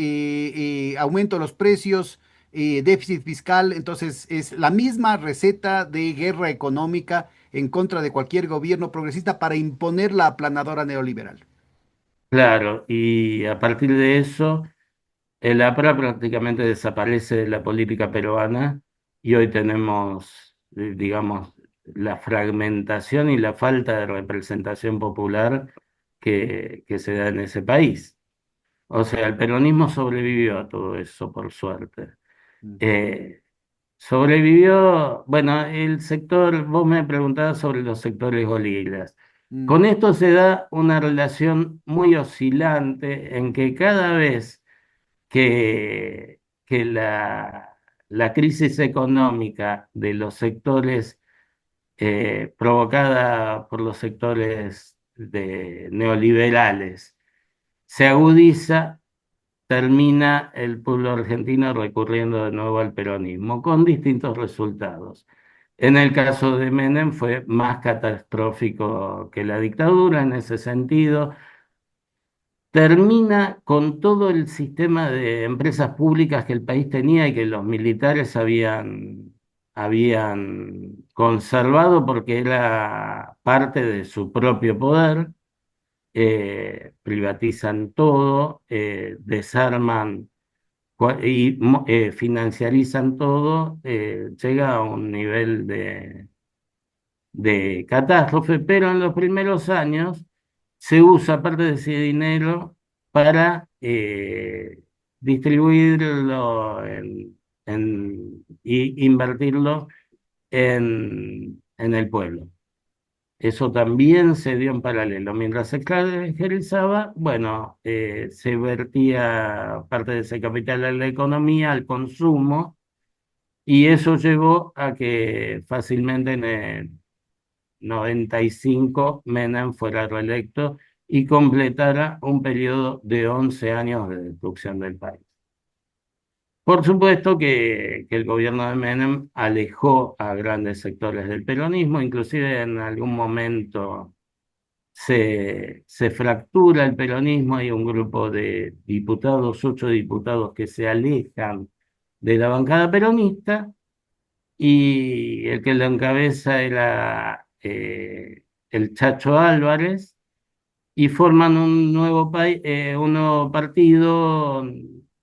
aumento de los precios, déficit fiscal. Entonces, es la misma receta de guerra económica en contra de cualquier gobierno progresista para imponer la aplanadora neoliberal. claro. Y a partir de eso, el APRA prácticamente desaparece de la política peruana y hoy tenemos, digamos, la fragmentación y la falta de representación popular que se da en ese país. O sea, el peronismo sobrevivió a todo eso, por suerte. Ujú. Eh, Sobrevivió, bueno, el sector, vos me preguntabas sobre los sectores gorilas. Mm. Con esto se da una relación muy oscilante en que cada vez que la crisis económica de los sectores provocada por los sectores neoliberales se agudiza, termina el pueblo argentino recurriendo de nuevo al peronismo, con distintos resultados. En el caso de Menem fue más catastrófico que la dictadura en ese sentido. Termina con todo el sistema de empresas públicas que el país tenía y que los militares habían conservado porque era parte de su propio poder. Privatizan todo, desarman financiarizan todo, llega a un nivel de catástrofe, pero en los primeros años se usa parte de ese dinero para distribuirlo y invertirlo en el pueblo. Eso también se dio en paralelo. Mientras se caracterizaba, bueno, se vertía parte de ese capital a la economía, al consumo, y eso llevó a que fácilmente en el 95 Menem fuera reelecto y completara un periodo de 11 años de destrucción del país. Por supuesto que el gobierno de Menem alejó a grandes sectores del peronismo, inclusive en algún momento se fractura el peronismo, hay un grupo de diputados, 8 diputados que se alejan de la bancada peronista y el que lo encabeza era el Chacho Álvarez y forman un nuevo partido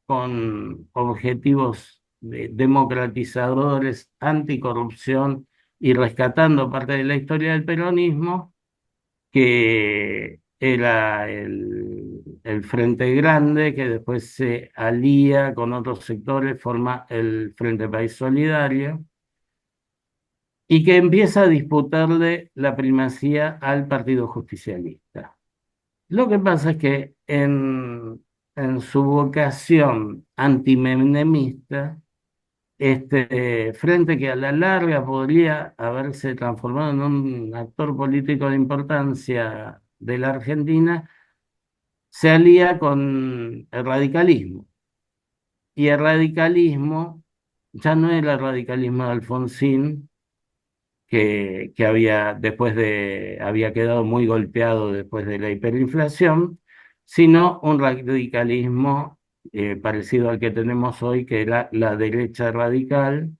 con objetivos democratizadores, anticorrupción y rescatando parte de la historia del peronismo, que era el Frente Grande, que después se alía con otros sectores, forma el Frente País Solidario, y que empieza a disputarle la primacía al Partido Justicialista. Lo que pasa es que en su vocación antimenemista, este frente que a la larga podría haberse transformado en un actor político de importancia de la Argentina, se alía con el radicalismo. Y el radicalismo ya no era el radicalismo de Alfonsín, que había quedado muy golpeado después de la hiperinflación, sino un radicalismo parecido al que tenemos hoy, que era la derecha radical.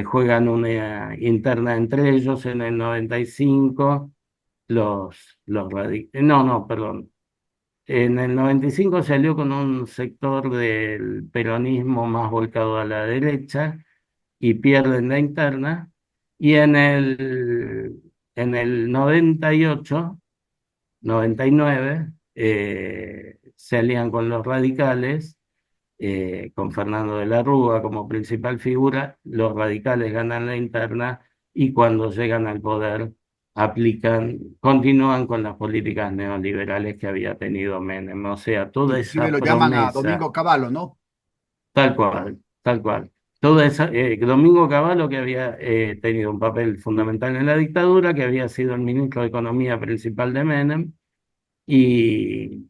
Juegan una interna entre ellos en el 95, no, no, perdón. En el 95 se alió con un sector del peronismo más volcado a la derecha y pierden la interna. Y en el 98, 99, se alían con los radicales, con Fernando de la Rúa como principal figura. Los radicales ganan la interna y cuando llegan al poder continúan con las políticas neoliberales que había tenido Menem. O sea, toda Inclusive esa lo llaman a promesa. Domingo Cavallo, ¿no? Tal cual, tal cual. Toda esa, Domingo Cavallo, que había tenido un papel fundamental en la dictadura, que había sido el ministro de Economía principal de Menem, y,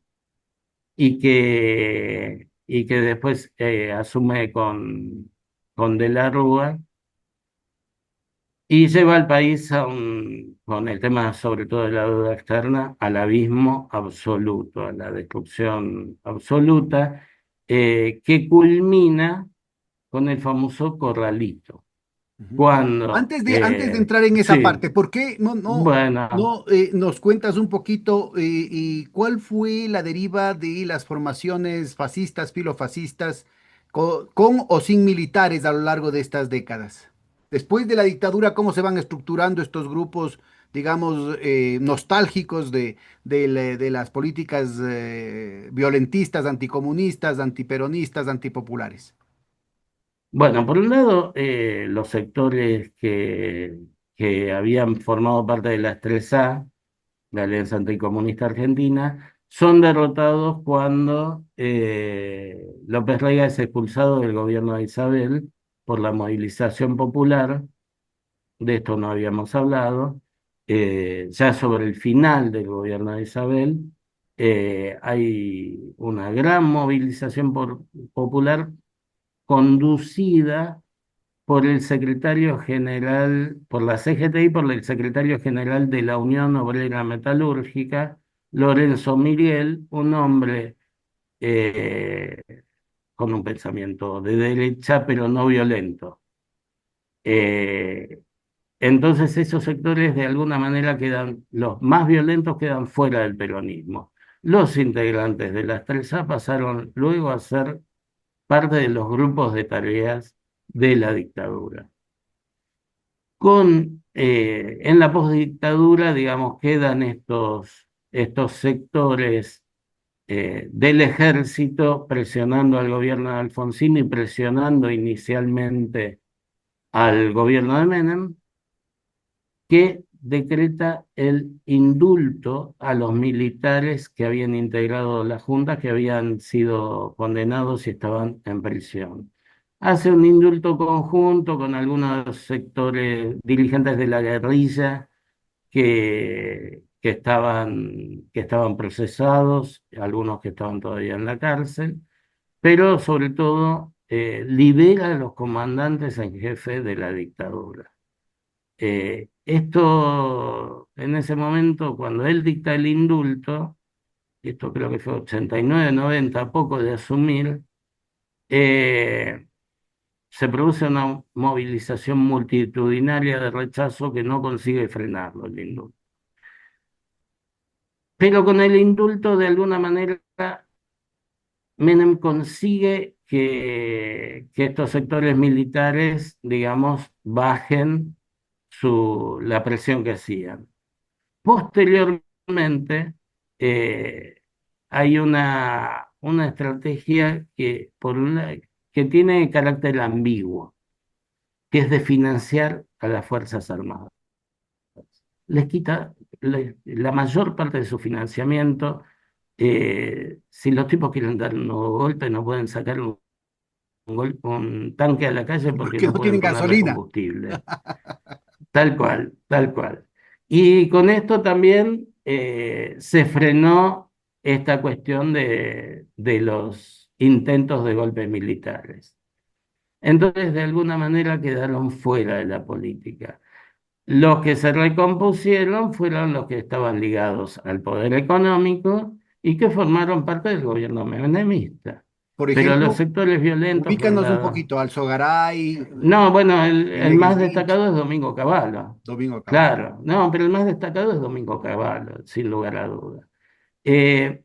y que después asume con De la Rúa y lleva al país con el tema sobre todo de la deuda externa, al abismo absoluto, a la destrucción absoluta, que culmina con el famoso corralito. Ujú. Cuando, Antes de entrar en esa sí, parte, ¿por qué bueno, nos cuentas un poquito y cuál fue la deriva de las formaciones fascistas, filofascistas, con o sin militares a lo largo de estas décadas? Después de la dictadura, ¿cómo se van estructurando estos grupos, digamos, nostálgicos de las políticas violentistas, anticomunistas, antiperonistas, antipopulares? bueno, por un lado, los sectores que habían formado parte de la 3A, la Alianza Anticomunista Argentina, son derrotados cuando López Rega es expulsado del gobierno de Isabel por la movilización popular. De esto no habíamos hablado. Ya sobre el final del gobierno de Isabel, hay una gran movilización popular conducida por el secretario general, por la CGT y por el secretario general de la Unión Obrera Metalúrgica, Lorenzo Miguel, un hombre eh, con un pensamiento de derecha, pero no violento. Eh, entonces esos sectores de alguna manera los más violentos quedan fuera del peronismo. Los integrantes de las 3A pasaron luego a ser parte de los grupos de tareas de la dictadura. En la postdictadura, digamos, quedan estos sectores del ejército presionando al gobierno de Alfonsín y presionando inicialmente al gobierno de Menem, que decreta el indulto a los militares que habían integrado la Junta, que habían sido condenados y estaban en prisión. Hace un indulto conjunto con algunos sectores dirigentes de la guerrilla que estaban procesados, algunos que estaban todavía en la cárcel, pero sobre todo libera a los comandantes en jefe de la dictadura. Esto, en ese momento, cuando él dicta el indulto, esto creo que fue 89, 90, a poco de asumir, eh, se produce una movilización multitudinaria de rechazo que no consigue frenarlo el indulto. Pero con el indulto, de alguna manera, Menem consigue que estos sectores militares, digamos, bajen la presión que hacían. Posteriormente, eh, hay una estrategia que tiene carácter ambiguo, que es de financiar a las Fuerzas Armadas. Les quita la mayor parte de su financiamiento. Si los tipos quieren dar un nuevo golpe, no pueden sacar un tanque a la calle porque porque no no pueden tienen ponerle gasolina. combustible. Tal cual, tal cual. Y con esto también se frenó esta cuestión de los intentos de golpes militares. Entonces, de alguna manera quedaron fuera de la política. Los que se recompusieron fueron los que estaban ligados al poder económico y que formaron parte del gobierno menemista. Por Pero los ejemplo, sectores violentos por un ubícanos un lado. poquito al Sogaray, No, bueno, el Meneghis más Lynch, destacado es Domingo Cavallo. Domingo Cavallo. Claro, no, pero el más destacado es Domingo Cavallo, sin lugar a dudas. Eh,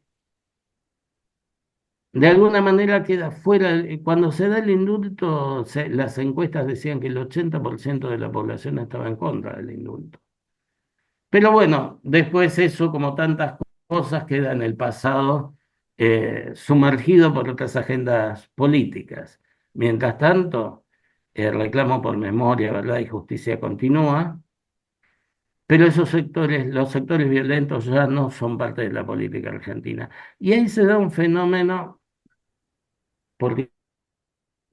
de alguna manera queda fuera, cuando se da el indulto, las encuestas decían que el 80% de la población estaba en contra del indulto. Pero bueno, después eso, como tantas cosas, queda en el pasado, sumergido por otras agendas políticas. Mientras tanto, el reclamo por memoria, verdad y justicia continúa, pero esos sectores, los sectores violentos ya no son parte de la política argentina. Y ahí se da un fenómeno, porque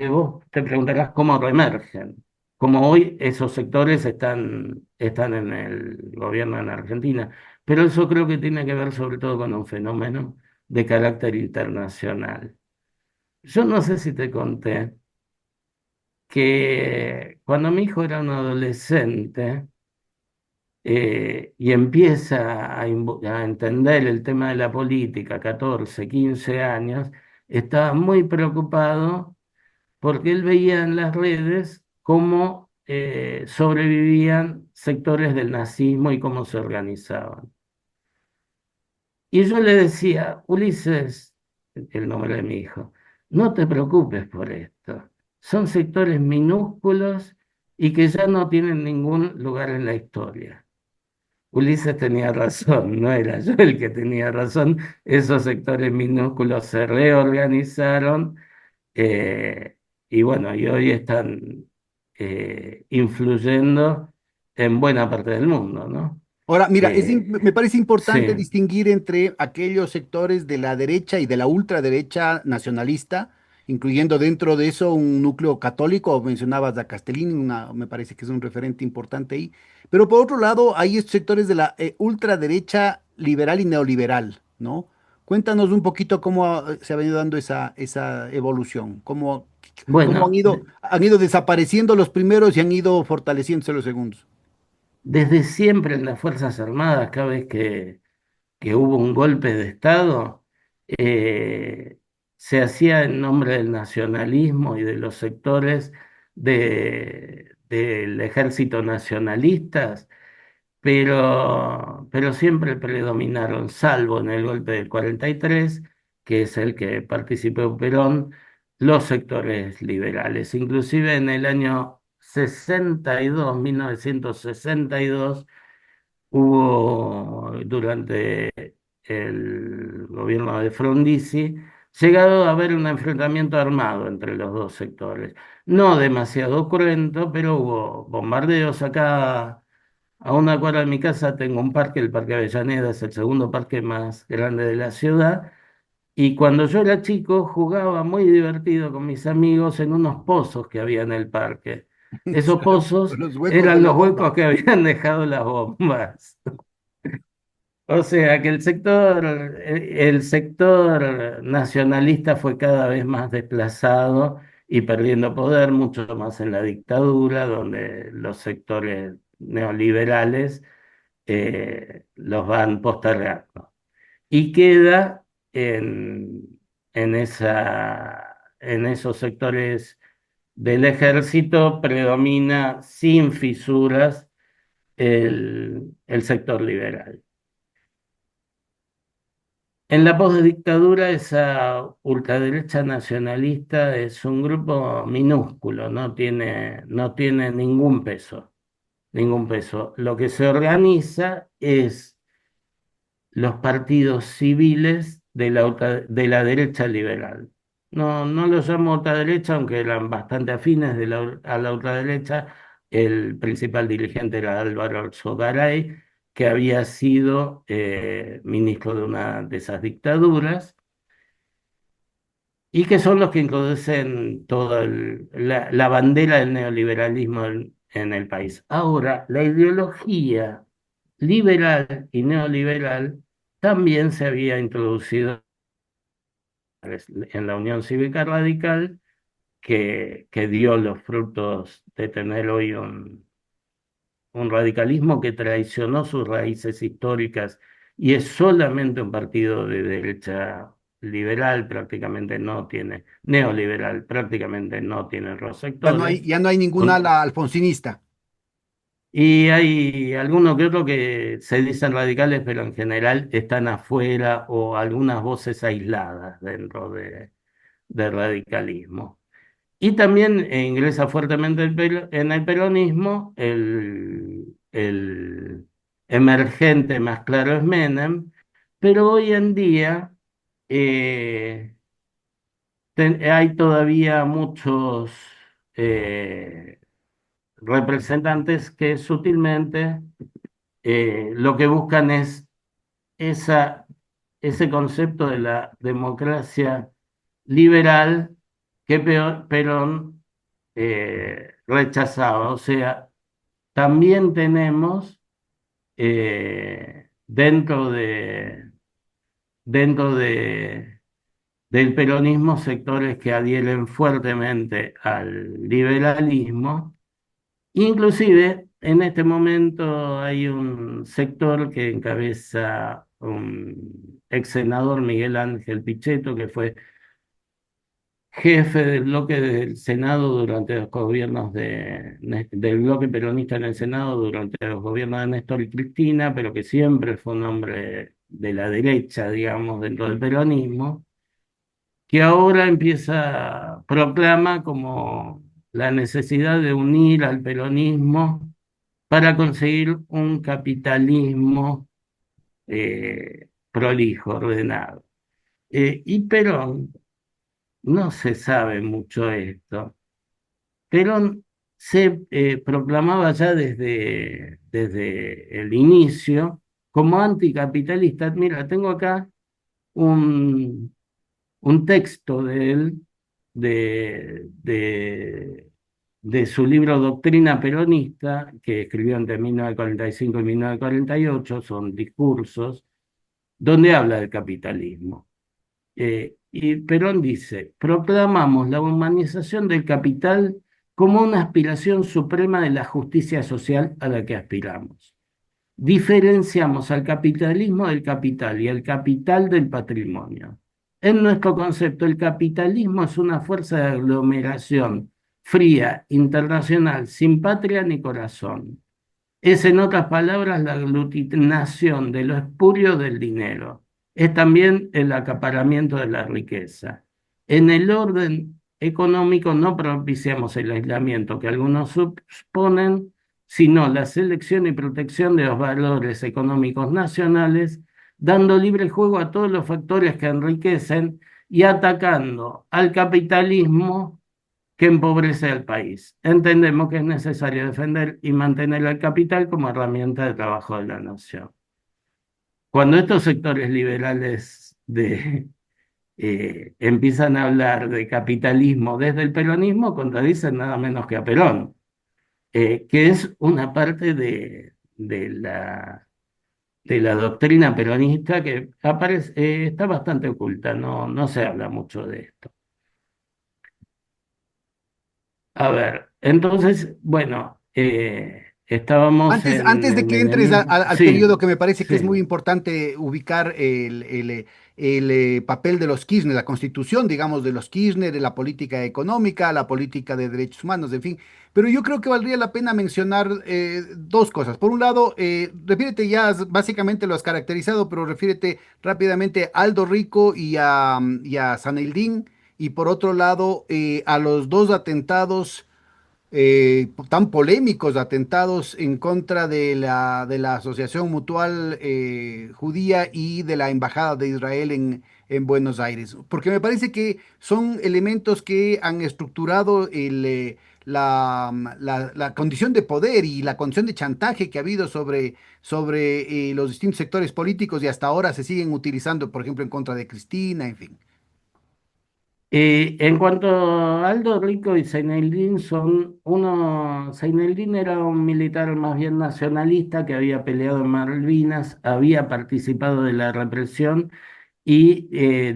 vos te preguntarás cómo reemergen. Como hoy esos sectores están en el gobierno en Argentina, pero eso creo que tiene que ver sobre todo con un fenómeno de carácter internacional. Yo no sé si te conté que cuando mi hijo era un adolescente y empieza a entender el tema de la política, 14, 15 años, estaba muy preocupado porque él veía en las redes cómo sobrevivían sectores del nazismo y cómo se organizaban. Y yo le decía, Ulises, el nombre de mi hijo, no te preocupes por esto. Son sectores minúsculos y que ya no tienen ningún lugar en la historia. Ulises tenía razón, no era yo el que tenía razón. Esos sectores minúsculos se reorganizaron eh, y bueno, y hoy están influyendo en buena parte del mundo, ¿no? Ahora, mira, Eh, me parece importante sí, distinguir entre aquellos sectores de la derecha y de la ultraderecha nacionalista, incluyendo dentro de eso un núcleo católico, mencionabas a Castellini, me parece que es un referente importante ahí, pero por otro lado hay estos sectores de la ultraderecha liberal y neoliberal, ¿no? Cuéntanos un poquito cómo se ha venido dando esa evolución, cómo bueno, han ido desapareciendo los primeros y han ido fortaleciéndose los segundos. desde siempre en las Fuerzas Armadas, cada vez que hubo un golpe de Estado, eh, se hacía en nombre del nacionalismo y de los sectores del ejército nacionalistas, pero siempre predominaron, salvo en el golpe del 43, que es el que participó Perón, los sectores liberales. Inclusive en el año 62, 1962, hubo durante el gobierno de Frondizi, llegado a haber un enfrentamiento armado entre los dos sectores. No demasiado cruento, pero hubo bombardeos acá. A una cuadra de mi casa tengo un parque, el Parque Avellaneda, es el segundo parque más grande de la ciudad. Y cuando yo era chico jugaba muy divertido con mis amigos en unos pozos que había en el parque. Esos Claro, pozos los huecos de eran la los bomba. huecos que habían dejado las bombas. O sea que el sector nacionalista fue cada vez más desplazado y perdiendo poder, mucho más en la dictadura, donde los sectores neoliberales los van postergando. Y queda en esos sectores del ejército, predomina sin fisuras el sector liberal. En la posdictadura, esa ultraderecha nacionalista es un grupo minúsculo, no tiene ningún peso. ningún peso. Lo que se organiza es los partidos civiles de de la derecha liberal. No, no los llamo ultraderecha, aunque eran bastante afines a la ultraderecha. El principal dirigente era Álvaro Alzogaray, que había sido ministro de una de esas dictaduras, y que son los que introducen toda la bandera del neoliberalismo en el país. Ahora, la ideología liberal y neoliberal también se había introducido en la Unión Cívica Radical, que dio los frutos de tener hoy un radicalismo que traicionó sus raíces históricas y es solamente un partido de derecha liberal, prácticamente no tiene, neoliberal, prácticamente no tiene otros sectores. Ya no hay ninguna Con- ala alfonsinista. Y hay algunos que otros que se dicen radicales, pero en general están afuera o algunas voces aisladas dentro del radicalismo. Y también ingresa fuertemente en el peronismo el emergente más claro es Menem, pero hoy en día eh, hay todavía muchos eh, representantes que sutilmente lo que buscan es esa, ese concepto de la democracia liberal que Perón rechazaba. O sea, también tenemos dentro del peronismo sectores que adhieren fuertemente al liberalismo. Inclusive, en este momento hay un sector que encabeza un ex senador, Miguel Ángel Pichetto, que fue jefe del bloque del Senado durante los gobiernos del bloque peronista en el Senado durante los gobiernos de Néstor y Cristina, pero que siempre fue un hombre de la derecha, digamos, dentro del peronismo, que ahora proclama como la necesidad de unir al peronismo para conseguir un capitalismo prolijo, ordenado. Y Perón, no se sabe mucho esto. Perón se proclamaba ya desde el inicio como anticapitalista. Mira, tengo acá un, un texto de él, de, de, de su libro Doctrina Peronista, que escribió entre 1945 y 1948, son discursos, donde habla del capitalismo. Y Perón dice, proclamamos la humanización del capital como una aspiración suprema de la justicia social a la que aspiramos. Diferenciamos al capitalismo del capital y al capital del patrimonio. En nuestro concepto, el capitalismo es una fuerza de aglomeración fría, internacional, sin patria ni corazón. Es, en otras palabras, la aglutinación de lo espurio del dinero. Es también el acaparamiento de la riqueza. En el orden económico no propiciamos el aislamiento que algunos suponen, sino la selección y protección de los valores económicos nacionales, dando libre juego a todos los factores que enriquecen y atacando al capitalismo que empobrece al país. Entendemos que es necesario defender y mantener el capital como herramienta de trabajo de la nación. Cuando estos sectores liberales empiezan a hablar de capitalismo desde el peronismo, contradicen nada menos que a Perón, que es una parte de la doctrina peronista que está bastante oculta, no se habla mucho de esto. A ver, entonces, bueno, estábamos Antes en de el que entres menemismo. al periodo Sí, que me parece que es muy sí, importante ubicar el papel de los Kirchner, la constitución, digamos, de los Kirchner, de la política económica, la política de derechos humanos, en fin. Pero yo creo que valdría la pena mencionar dos cosas. Por un lado, refiérete ya, básicamente lo has caracterizado, pero refiérete rápidamente a Aldo Rico y a Saneldín. Y por otro lado, a los dos atentados tan polémicos atentados en contra de la Asociación Mutual Judía y de la Embajada de Israel en Buenos Aires, porque me parece que son elementos que han estructurado la condición de poder y la condición de chantaje que ha habido sobre los distintos sectores políticos y hasta ahora se siguen utilizando, por ejemplo, en contra de Cristina, en fin. En cuanto a Aldo Rico y Zaineldin, Zaineldin era un militar más bien nacionalista que había peleado en Malvinas, había participado de la represión y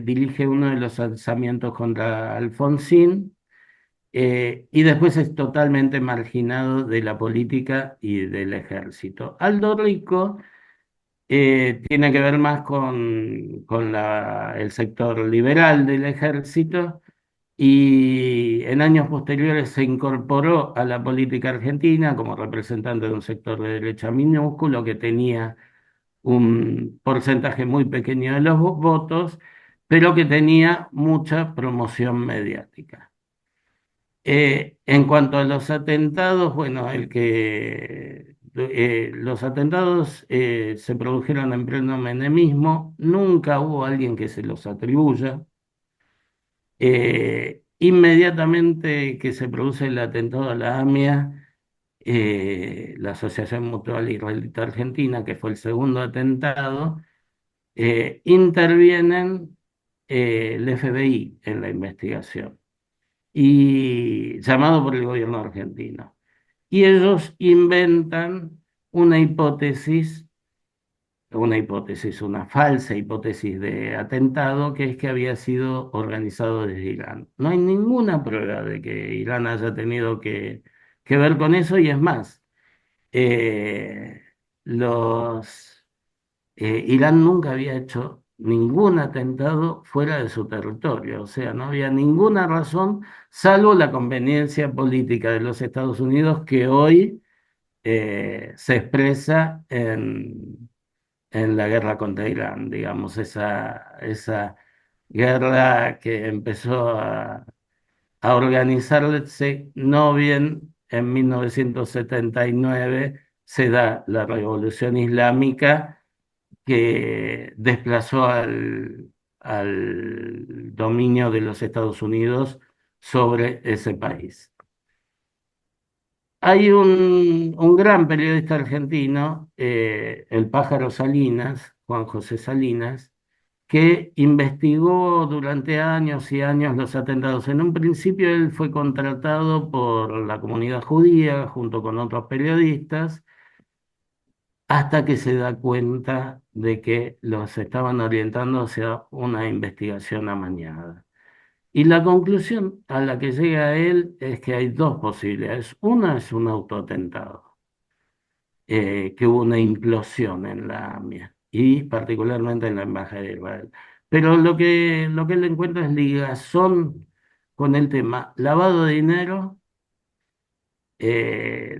dirige uno de los alzamientos contra Alfonsín, y después es totalmente marginado de la política y del ejército. Aldo Rico tiene que ver más con el sector liberal del ejército y en años posteriores se incorporó a la política argentina como representante de un sector de derecha minúsculo que tenía un porcentaje muy pequeño de los votos, pero que tenía mucha promoción mediática. En cuanto a los atentados, bueno, los atentados se produjeron en pleno menemismo, nunca hubo alguien que se los atribuya. Inmediatamente que se produce el atentado a la AMIA, la Asociación Mutual Israelita Argentina, que fue el segundo atentado, intervienen el FBI en la investigación y llamado por el gobierno argentino. Y ellos inventan una una falsa hipótesis de atentado, que es que había sido organizado desde Irán. No hay ninguna prueba de que Irán haya tenido que ver con eso, y es más, eh, los, Irán nunca había hecho ningún atentado fuera de su territorio, o sea, no había ninguna razón, salvo la conveniencia política de los Estados Unidos, que hoy se expresa en la guerra contra Irán, digamos, esa guerra que empezó a organizarse no bien en 1979, se da la Revolución Islámica que desplazó al dominio de los Estados Unidos sobre ese país. Hay un gran periodista argentino, el pájaro Salinas, Juan José Salinas, que investigó durante años y años los atentados. En un principio él fue contratado por la comunidad judía junto con otros periodistas, hasta que se da cuenta de que los estaban orientando hacia una investigación amañada. Y la conclusión a la que llega él es que hay dos posibilidades. Una es un autoatentado, que hubo una implosión en la AMIA y particularmente en la Embajada de Israel. Pero lo que él encuentra es ligazón con el tema lavado de dinero,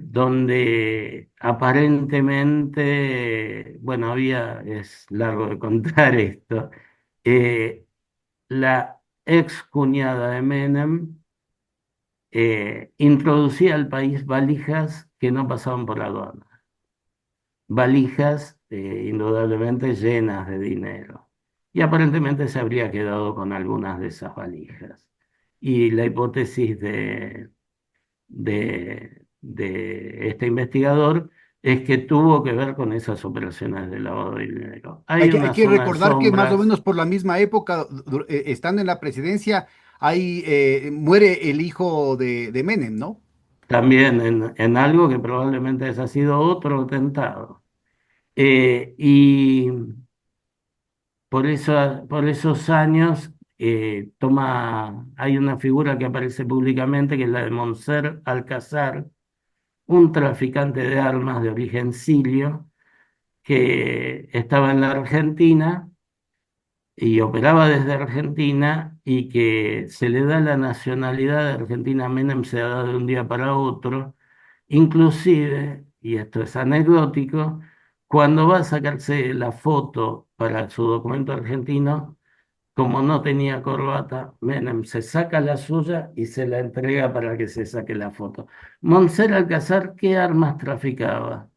donde aparentemente, bueno, es largo de contar esto, eh, la ex cuñada de Menem introducía al país valijas que no pasaban por la aduana, valijas indudablemente llenas de dinero. Y aparentemente se habría quedado con algunas de esas valijas. Y la hipótesis de este investigador es que tuvo que ver con esas operaciones de lavado de dinero. Hay Hay una que zona de recordar que más o sombras menos por la misma época, estando en la presidencia, ahí muere el hijo de Menem, ¿no? también en algo que probablemente haya sido otro atentado. Y por esos años hay una figura que aparece públicamente, que es la de Monser Alcázar, un traficante de armas de origen sirio que estaba en la Argentina y operaba desde Argentina, y que se le da la nacionalidad de Argentina. Menem se da de un día para otro, inclusive, y esto es anecdótico, cuando va a sacarse la foto para su documento argentino, como no tenía corbata, Menem se saca la suya y se la entrega para que se saque la foto. Montser Alcázar, ¿qué armas traficaba?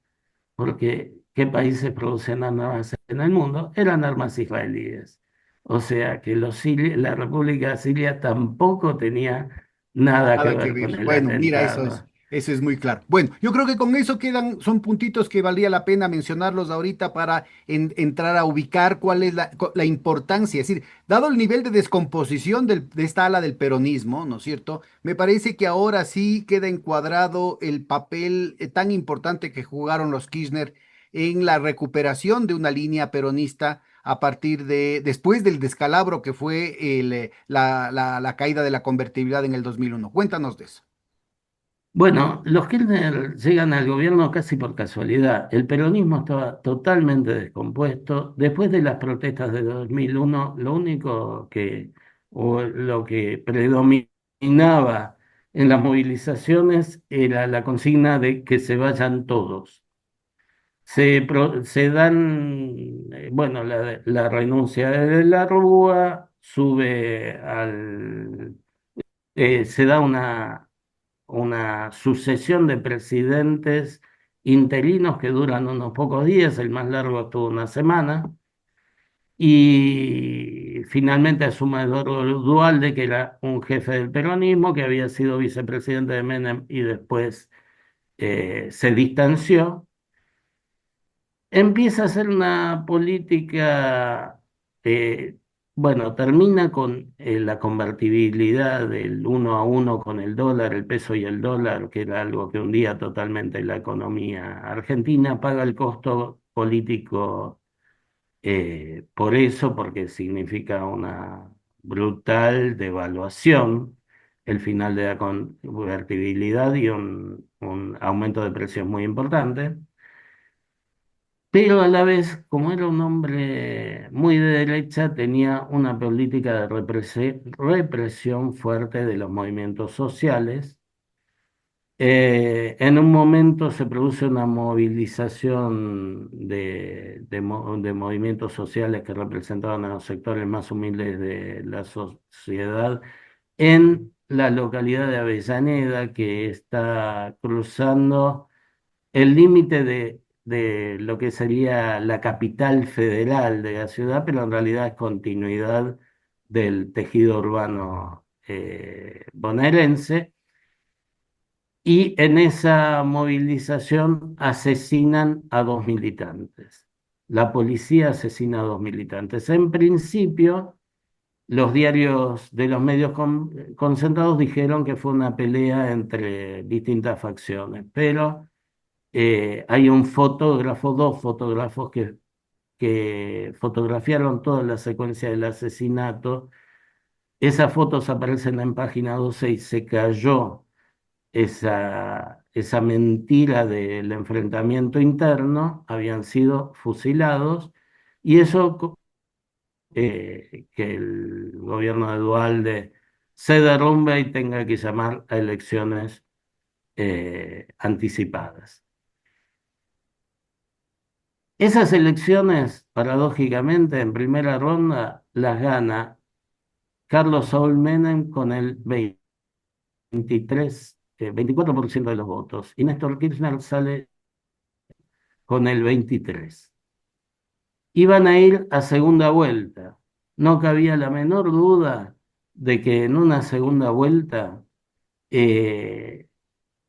Porque ¿qué países producen armas en el mundo? Eran armas israelíes. O sea que la República de Siria tampoco tenía nada que Nada que ver ver. con el Bueno, mira, atentado. eso es muy claro. Bueno, yo creo que con eso quedan, son puntitos que valdría la pena mencionarlos ahorita para entrar a ubicar cuál es la importancia. Es decir, dado el nivel de descomposición de esta ala del peronismo, ¿no es cierto? Me parece que ahora sí queda encuadrado el papel tan importante que jugaron los Kirchner en la recuperación de una línea peronista a partir después del descalabro que fue la caída de la convertibilidad en el 2001. Cuéntanos de eso. Bueno, los Kirchner llegan al gobierno casi por casualidad. El peronismo estaba totalmente descompuesto. Después de las protestas de 2001, lo único que, o lo que predominaba en las movilizaciones era la consigna de que se vayan todos. Se dan, bueno, la renuncia de la Rúa, se da una sucesión de presidentes interinos que duran unos pocos días, el más largo estuvo una semana, y finalmente asume Eduardo Duhalde, que era un jefe del peronismo, que había sido vicepresidente de Menem y después se distanció. Empieza a hacer una política, eh, bueno, termina con la convertibilidad del 1 a 1 con el dólar, el peso y el dólar, que era algo que hundía totalmente la economía argentina, paga el costo político por eso, porque significa una brutal devaluación, el final de la convertibilidad y un aumento de precios muy importante. Pero a la vez, como era un hombre muy de derecha, tenía una política de represión fuerte de los movimientos sociales. En un momento se produce una movilización de movimientos sociales que representaban a los sectores más humildes de la sociedad en la localidad de Avellaneda, que está cruzando el límite de lo que sería la capital federal de la ciudad, pero en realidad es continuidad del tejido urbano bonaerense. Y en esa movilización asesinan a dos militantes. La policía asesina a dos militantes. En principio, los diarios de los medios concentrados dijeron que fue una pelea entre distintas facciones, pero hay un fotógrafo, dos fotógrafos que fotografiaron toda la secuencia del asesinato. Esas fotos aparecen en página 12 y se cayó esa mentira del enfrentamiento interno, habían sido fusilados y eso que el gobierno de Duhalde se derrumbe y tenga que llamar a elecciones anticipadas. Esas elecciones, paradójicamente, en primera ronda las gana Carlos Saúl Menem con el 24% de los votos y Néstor Kirchner sale con el 23%. Iban a ir a segunda vuelta. No cabía la menor duda de que en una segunda vuelta eh,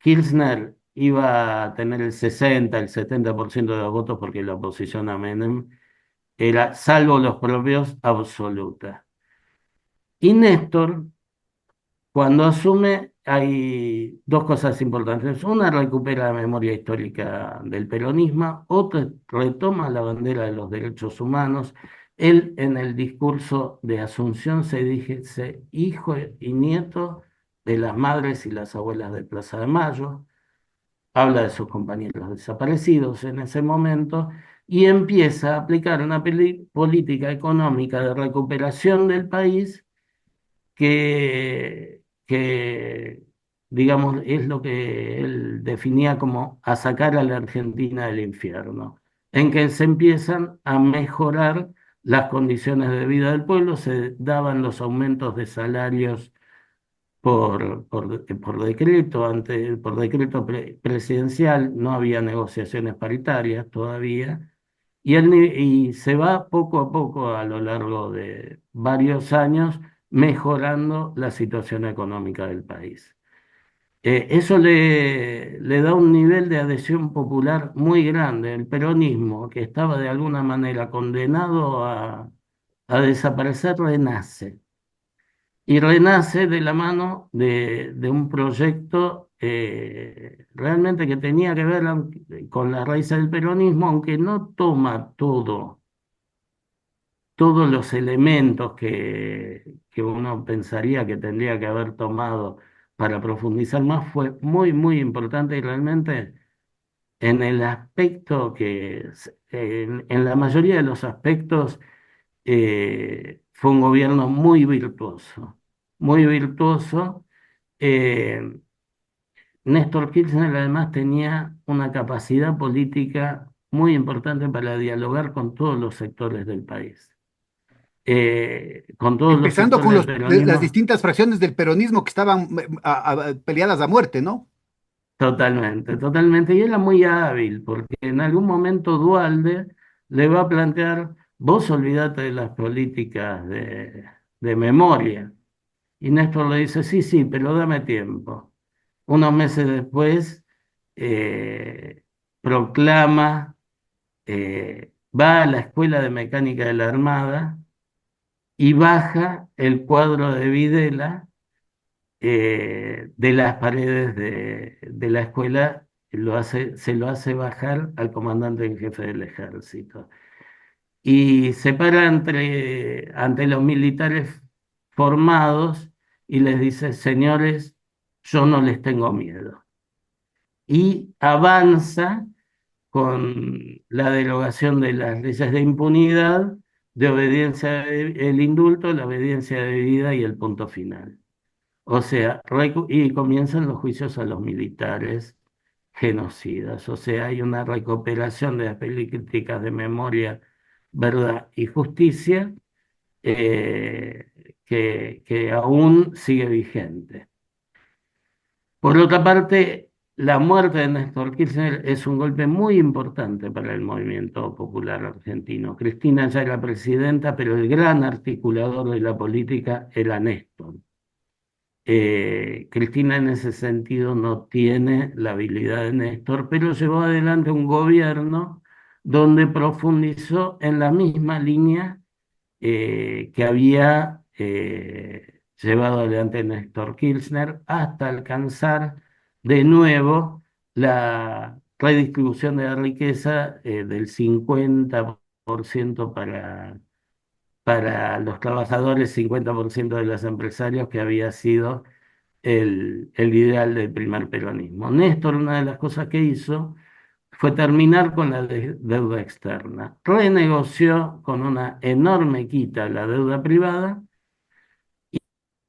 Kirchner iba a tener el 60, el 70% de los votos porque la oposición a Menem era, salvo los propios, absoluta. Y Néstor, cuando asume, hay dos cosas importantes. Una, recupera la memoria histórica del peronismo, otra, retoma la bandera de los derechos humanos. Él, en el discurso de Asunción, se dice hijo y nieto de las madres y las abuelas de Plaza de Mayo, habla de sus compañeros desaparecidos en ese momento y empieza a aplicar una política económica de recuperación del país que, digamos, es lo que él definía como a sacar a la Argentina del infierno, en que se empiezan a mejorar las condiciones de vida del pueblo, se daban los aumentos de salarios por decreto, por decreto presidencial, no había negociaciones paritarias todavía, y se va poco a poco a lo largo de varios años mejorando la situación económica del país. Eso le da un nivel de adhesión popular muy grande. El peronismo, que estaba de alguna manera condenado a desaparecer, renace. Y renace de la mano de un proyecto realmente que tenía que ver con las raíces del peronismo, aunque no toma todos los elementos que uno pensaría que tendría que haber tomado para profundizar más. Fue muy, muy importante y realmente en el aspecto en la mayoría de los aspectos, fue un gobierno muy virtuoso, muy virtuoso. Eh, Néstor Kirchner además tenía una capacidad política muy importante para dialogar con todos los sectores del país, con todos los Empezando sectores con del las peronismo. distintas fracciones del peronismo que estaban peleadas a muerte, ¿no? Totalmente, totalmente. Y era muy hábil, porque en algún momento Duhalde le va a plantear, vos olvídate de las políticas de memoria. Y Néstor le dice, sí, sí, pero dame tiempo. Unos meses después, eh, proclama, va a la Escuela de Mecánica de la Armada y baja el cuadro de Videla de las paredes de la escuela, se lo hace bajar al comandante en jefe del ejército. Y se para ante los militares formados y les dice, señores, yo no les tengo miedo. Y avanza con la derogación de las leyes de impunidad, de obediencia, el indulto, la obediencia debida y el punto final. O sea, y comienzan los juicios a los militares genocidas. O sea, hay una recuperación de las políticas de memoria, verdad y justicia, que aún sigue vigente. Por otra parte, la muerte de Néstor Kirchner es un golpe muy importante para el movimiento popular argentino. Cristina ya era presidenta, pero el gran articulador de la política era Néstor. Cristina en ese sentido no tiene la habilidad de Néstor, pero llevó adelante un gobierno donde profundizó en la misma línea que había llevado adelante Néstor Kirchner hasta alcanzar de nuevo la redistribución de la riqueza del 50% para los trabajadores, 50% de los empresarios, que había sido el ideal del primer peronismo. Néstor, una de las cosas que hizo fue terminar con la deuda externa. Renegoció con una enorme quita la deuda privada,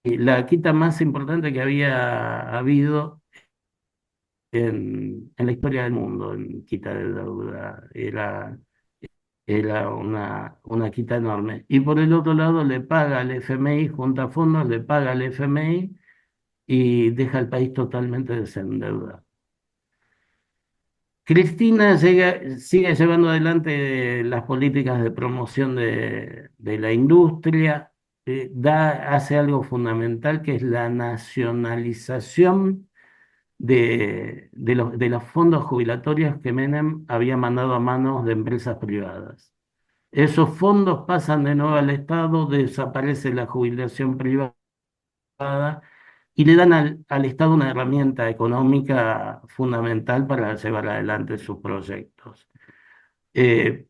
y la quita más importante que había habido en la historia del mundo en quita de deuda. Era una quita enorme. Y por el otro lado le paga al FMI, junta fondos, le paga al FMI y deja al país totalmente desendeudado. Cristina sigue llevando adelante las políticas de promoción de la industria, hace algo fundamental que es la nacionalización de los fondos jubilatorios que Menem había mandado a manos de empresas privadas. Esos fondos pasan de nuevo al Estado, desaparece la jubilación privada y le dan al Estado una herramienta económica fundamental para llevar adelante sus proyectos. Eh,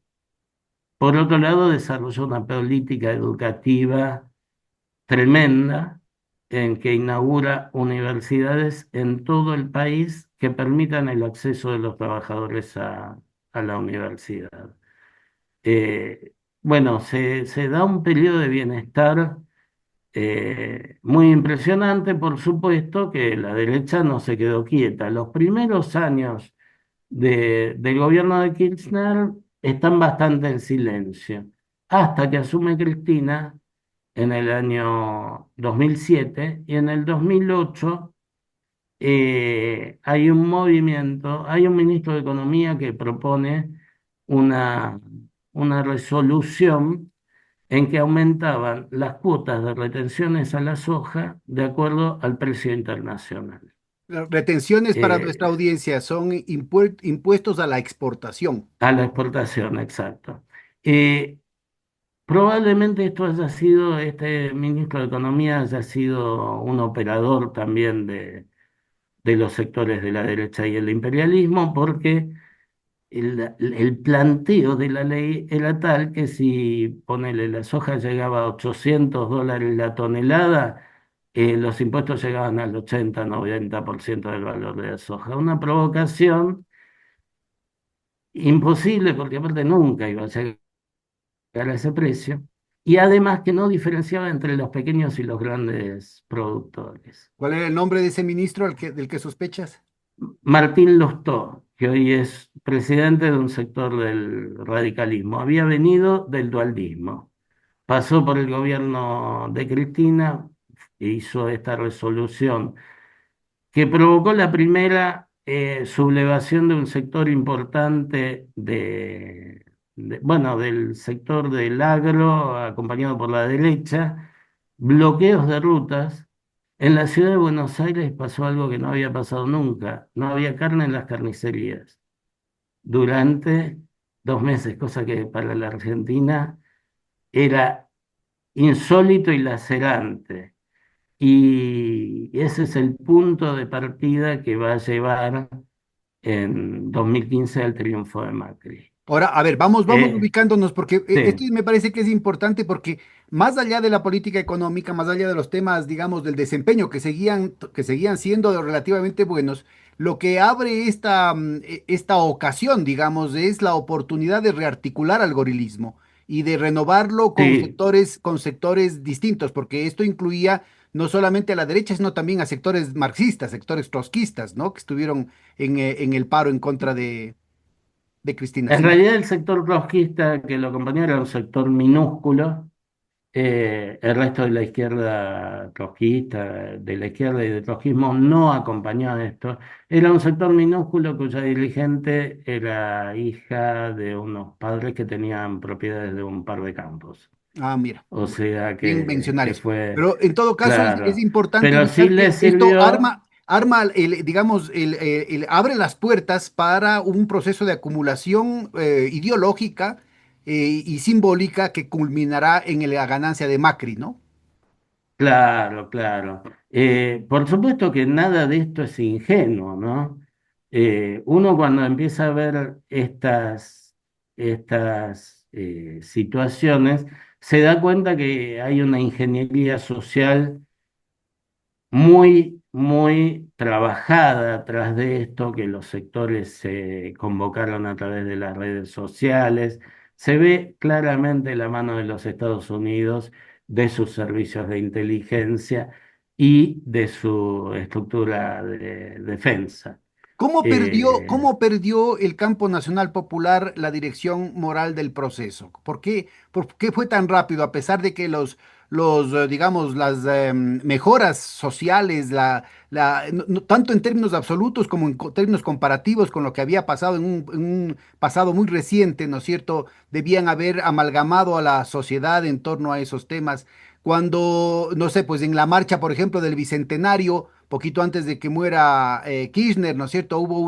por otro lado, desarrolló una política educativa tremenda en que inaugura universidades en todo el país que permitan el acceso de los trabajadores a la universidad. Bueno, se da un periodo de bienestar muy impresionante. Por supuesto que la derecha no se quedó quieta. Los primeros años del gobierno de Kirchner están bastante en silencio. hasta que asume Cristina en el año 2007 y en el 2008 hay un movimiento, hay un ministro de Economía que propone una, una resolución en que aumentaban las cuotas de retenciones a la soja de acuerdo al precio internacional. Las retenciones para Eh, nuestra audiencia son impuestos a la exportación. a la exportación, exacto. Eh, Probablemente esto haya sido, este ministro de Economía haya sido un operador también de los sectores de la derecha y el imperialismo, porque el planteo de la ley era tal que si, ponele, la soja llegaba a $800 la tonelada, los impuestos llegaban al 80-90% del valor de la soja. Una provocación imposible, porque aparte nunca iba a llegar a ese precio, y además que no diferenciaba entre los pequeños y los grandes productores. ¿Cuál era el nombre de ese ministro del que sospechas? Martín Lustó, que hoy es presidente de un sector del radicalismo, había venido del dualdismo, pasó por el gobierno de Cristina, e hizo esta resolución que provocó la primera sublevación de un sector importante bueno, del sector del agro, acompañado por la derecha, bloqueos de rutas. En la ciudad de Buenos Aires pasó algo que no había pasado nunca, no había carne en las carnicerías durante 2 meses, cosa que para la Argentina era insólito y lacerante. Y ese es el punto de partida que va a llevar en 2015 al triunfo de Macri. Ahora, a ver, vamos Eh, ubicándonos porque esto sí, me parece que es importante porque más allá de la política económica, más allá de los temas, digamos, del desempeño que seguían siendo relativamente buenos, lo que abre esta ocasión, digamos, es la oportunidad de rearticular al gorilismo y de renovarlo sí, con sectores distintos, porque esto incluía no solamente a la derecha, sino también a sectores marxistas, sectores trotskistas, ¿no? Que estuvieron en el paro en contra de Cristina. en Sí. realidad el sector trotskista que lo acompañó era un sector minúsculo. El resto de la izquierda trotskista, de la izquierda y del trotskismo no acompañó a esto. Era un sector minúsculo cuya dirigente era hija de unos padres que tenían propiedades de un par de campos. Ah, mira, O bueno, sea bien mencionar que eso. fue Pero en todo caso es claro. importante Pero sí ubicar le que esto sirvió, arma digamos, abre las puertas para un proceso de acumulación ideológica y simbólica que culminará en la ganancia de Macri, ¿no? claro, claro. Por supuesto que nada de esto es ingenuo, ¿no? Uno cuando empieza a ver estas situaciones, se da cuenta que hay una ingeniería social muy, muy trabajada atrás de esto, que los sectores se convocaron a través de las redes sociales. Se ve claramente la mano de los Estados Unidos, de sus servicios de inteligencia y de su estructura de defensa. Eh, Cómo perdió el campo nacional popular la dirección moral del proceso? Por qué fue tan rápido, a pesar de que digamos, las mejoras sociales, tanto en términos absolutos como en términos comparativos con lo que había pasado en un pasado muy reciente, ¿no es cierto?, debían haber amalgamado a la sociedad en torno a esos temas. Cuando, no sé, pues en la marcha, por ejemplo, del Bicentenario, poquito antes de que muera Kirchner, ¿no es cierto? Hubo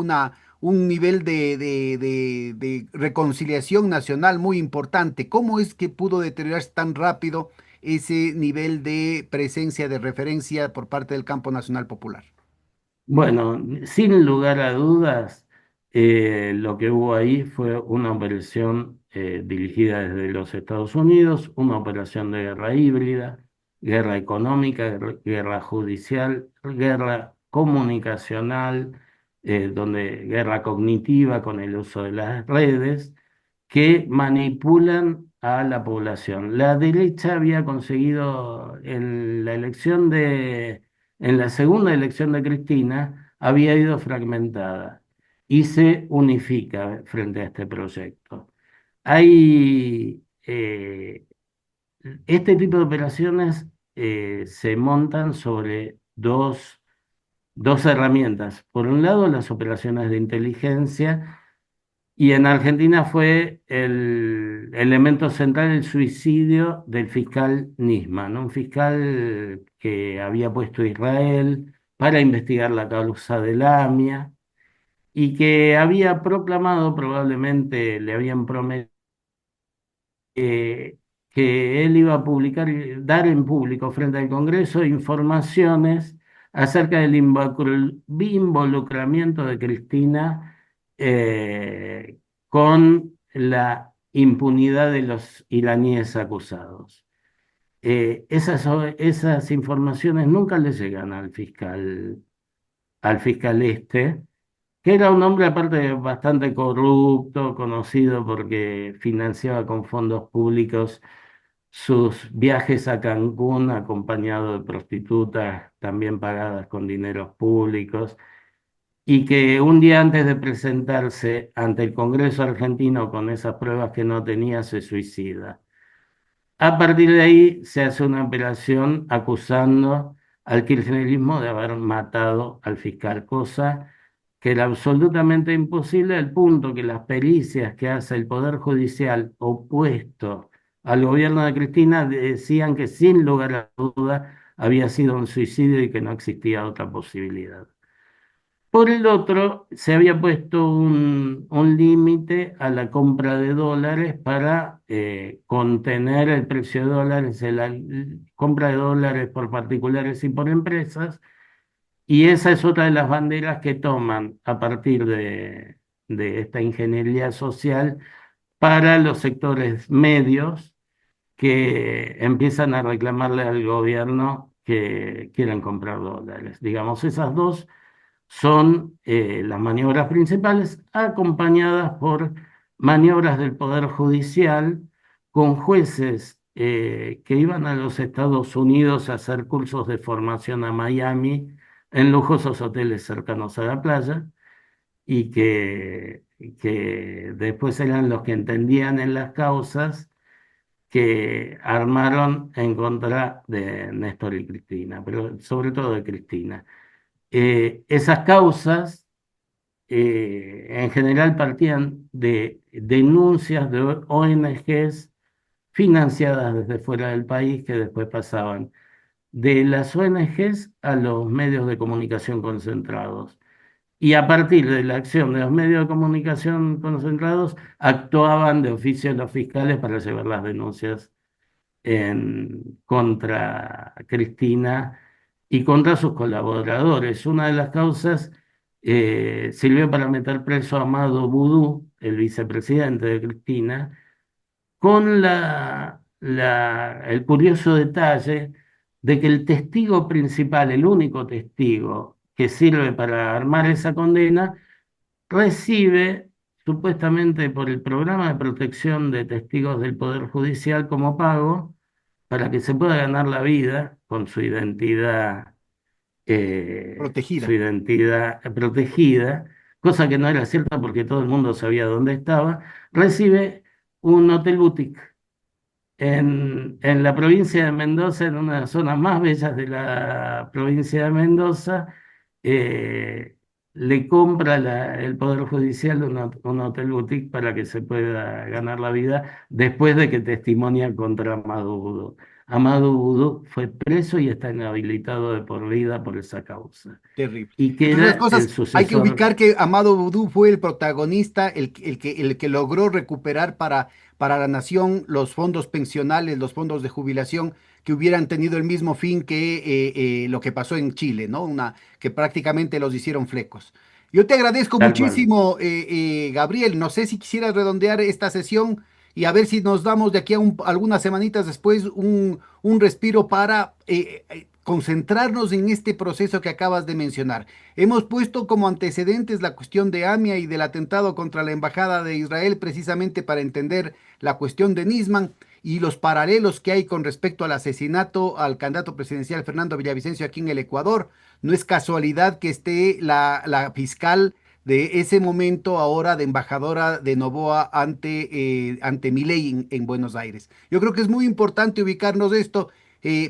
un nivel de reconciliación nacional muy importante. ¿Cómo es que pudo deteriorarse tan rápido ese nivel de presencia, de referencia por parte del campo nacional popular? Bueno, sin lugar a dudas, lo que hubo ahí fue una operación dirigida desde los Estados Unidos, una operación de guerra híbrida, guerra económica, guerra judicial, guerra comunicacional, guerra cognitiva con el uso de las redes, que manipulan a la población. La derecha había conseguido en la elección en la segunda elección de Cristina, había ido fragmentada y se unifica frente a este proyecto. Hay eh, este tipo de operaciones se montan sobre dos herramientas. Por un lado, las operaciones de inteligencia, y en Argentina fue el elemento central el suicidio del fiscal Nisman, ¿no? Un fiscal que había puesto a Israel para investigar la causa del AMIA y que había proclamado, probablemente le habían prometido, eh, que él iba a publicar, dar en público frente al Congreso informaciones acerca del involucramiento de Cristina eh, con la impunidad de los iraníes acusados. Esas informaciones nunca le llegan al fiscal este, que era un hombre aparte bastante corrupto, conocido porque financiaba con fondos públicos sus viajes a Cancún acompañado de prostitutas también pagadas con dineros públicos, y que un día antes de presentarse ante el Congreso argentino con esas pruebas que no tenía, se suicida. A partir de ahí se hace una operación acusando al kirchnerismo de haber matado al fiscal, cosa que era absolutamente imposible, al punto que las pericias que hace el Poder Judicial opuesto al gobierno de Cristina decían que sin lugar a duda había sido un suicidio y que no existía otra posibilidad. Por el otro, se había puesto un límite a la compra de dólares para contener el precio de dólares, en la compra de dólares por particulares y por empresas, y esa es otra de las banderas que toman a partir de esta ingeniería social para los sectores medios que empiezan a reclamarle al gobierno que quieren comprar dólares. Digamos, esas dos son las maniobras principales, acompañadas por maniobras del Poder Judicial con jueces que iban a los Estados Unidos a hacer cursos de formación a Miami en lujosos hoteles cercanos a la playa, y que después eran los que entendían en las causas que armaron en contra de Néstor y Cristina, pero sobre todo de Cristina. Esas causas en general partían de denuncias de ONGs financiadas desde fuera del país, que después pasaban de las ONGs a los medios de comunicación concentrados. Y a partir de la acción de los medios de comunicación concentrados, actuaban de oficio los fiscales para llevar las denuncias contra Cristina y contra sus colaboradores. Una de las causas sirvió para meter preso a Amado Boudou, el vicepresidente de Cristina, con el curioso detalle de que el testigo principal, el único testigo que sirve para armar esa condena, recibe supuestamente por el programa de protección de testigos del Poder Judicial como pago para que se pueda ganar la vida con su Protegida. identidad protegida, cosa que no era cierta porque todo el mundo sabía dónde estaba. Recibe un hotel boutique en la provincia de Mendoza, en una de las zonas más bellas de la provincia de Mendoza. eh, Le compra el Poder Judicial un hotel boutique para que se pueda ganar la vida después de que testimonia contra Amado Boudou. Amado Boudou fue preso y está inhabilitado de por vida por esa causa. Terrible. Y que Entre otras era el cosas, hay que sucesor. ubicar que Amado Vudú fue el protagonista, el que logró recuperar para la nación los fondos pensionales, los fondos de jubilación que hubieran tenido el mismo fin que lo que pasó en Chile, ¿no? Que prácticamente los hicieron flecos. Yo te agradezco Tal cual. muchísimo, Gabriel. No sé si quisieras redondear esta sesión y a ver si nos damos de aquí a algunas semanitas después un respiro para concentrarnos en este proceso que acabas de mencionar. Hemos puesto como antecedentes la cuestión de AMIA y del atentado contra la Embajada de Israel precisamente para entender la cuestión de Nisman y los paralelos que hay con respecto al asesinato al candidato presidencial Fernando Villavicencio aquí en el Ecuador. No es casualidad que esté la fiscal de ese momento ahora de embajadora de Noboa ante Milei en Buenos Aires. Yo creo que es muy importante ubicarnos esto,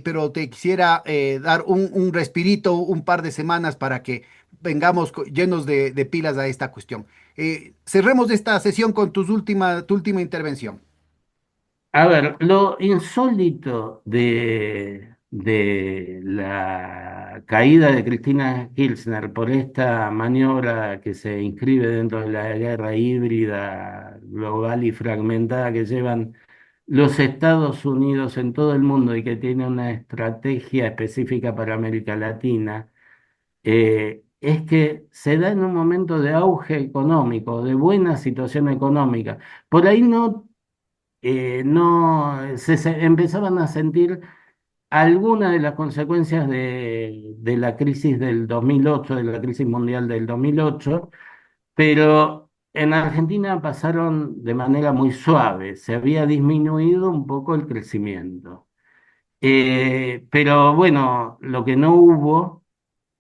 pero te quisiera dar un respirito, un par de semanas para que vengamos llenos de pilas a esta cuestión. Cerremos esta sesión con tu última intervención. A ver, lo insólito de la caída de Cristina Kirchner por esta maniobra que se inscribe dentro de la guerra híbrida, global y fragmentada que llevan los Estados Unidos en todo el mundo y que tiene una estrategia específica para América Latina, es que se da en un momento de auge económico, de buena situación económica. Por ahí no empezaban a sentir algunas de las consecuencias de la crisis del 2008, de la crisis mundial del 2008, pero en Argentina pasaron de manera muy suave, se había disminuido un poco el crecimiento. Pero bueno, lo que no hubo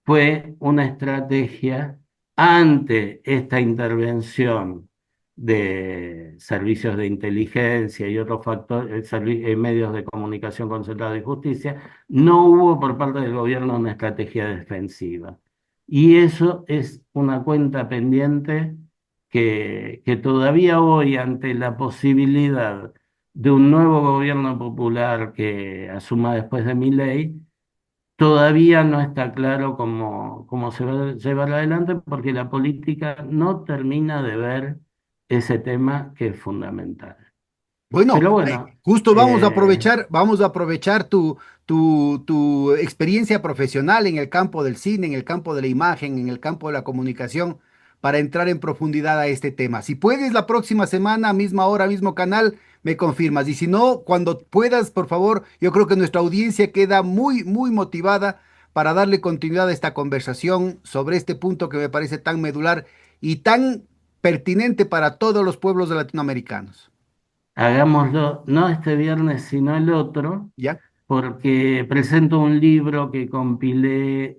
fue una estrategia ante esta intervención de servicios de inteligencia y otros factores, medios de comunicación concentrados y justicia, no hubo por parte del gobierno una estrategia defensiva. Y eso es una cuenta pendiente que todavía hoy, ante la posibilidad de un nuevo gobierno popular que asuma después de Milei, todavía no está claro cómo se va a llevar adelante porque la política no termina de ver ese tema que es fundamental. Bueno, Pero bueno, justo vamos a aprovechar tu experiencia profesional en el campo del cine, en el campo de la imagen, en el campo de la comunicación, para entrar en profundidad a este tema. Si puedes, la próxima semana, misma hora, mismo canal, me confirmas. Y si no, cuando puedas, por favor, yo creo que nuestra audiencia queda muy, muy motivada para darle continuidad a esta conversación sobre este punto que me parece tan medular y tan pertinente para todos los pueblos latinoamericanos. hagámoslo no este viernes, sino el otro, ¿Ya? porque presento un libro que compilé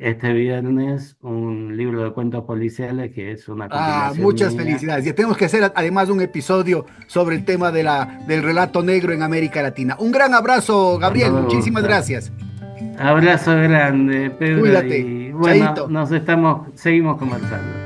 este viernes, un libro de cuentos policiales que es una Ah, compilación muchas mía. felicidades. Ya tenemos que hacer además un episodio sobre el tema del relato negro en América Latina. Un gran abrazo, Cuando Gabriel. me Muchísimas gusta. gracias. Abrazo grande, Pedro, Cuídate. y bueno, Chaito. seguimos conversando.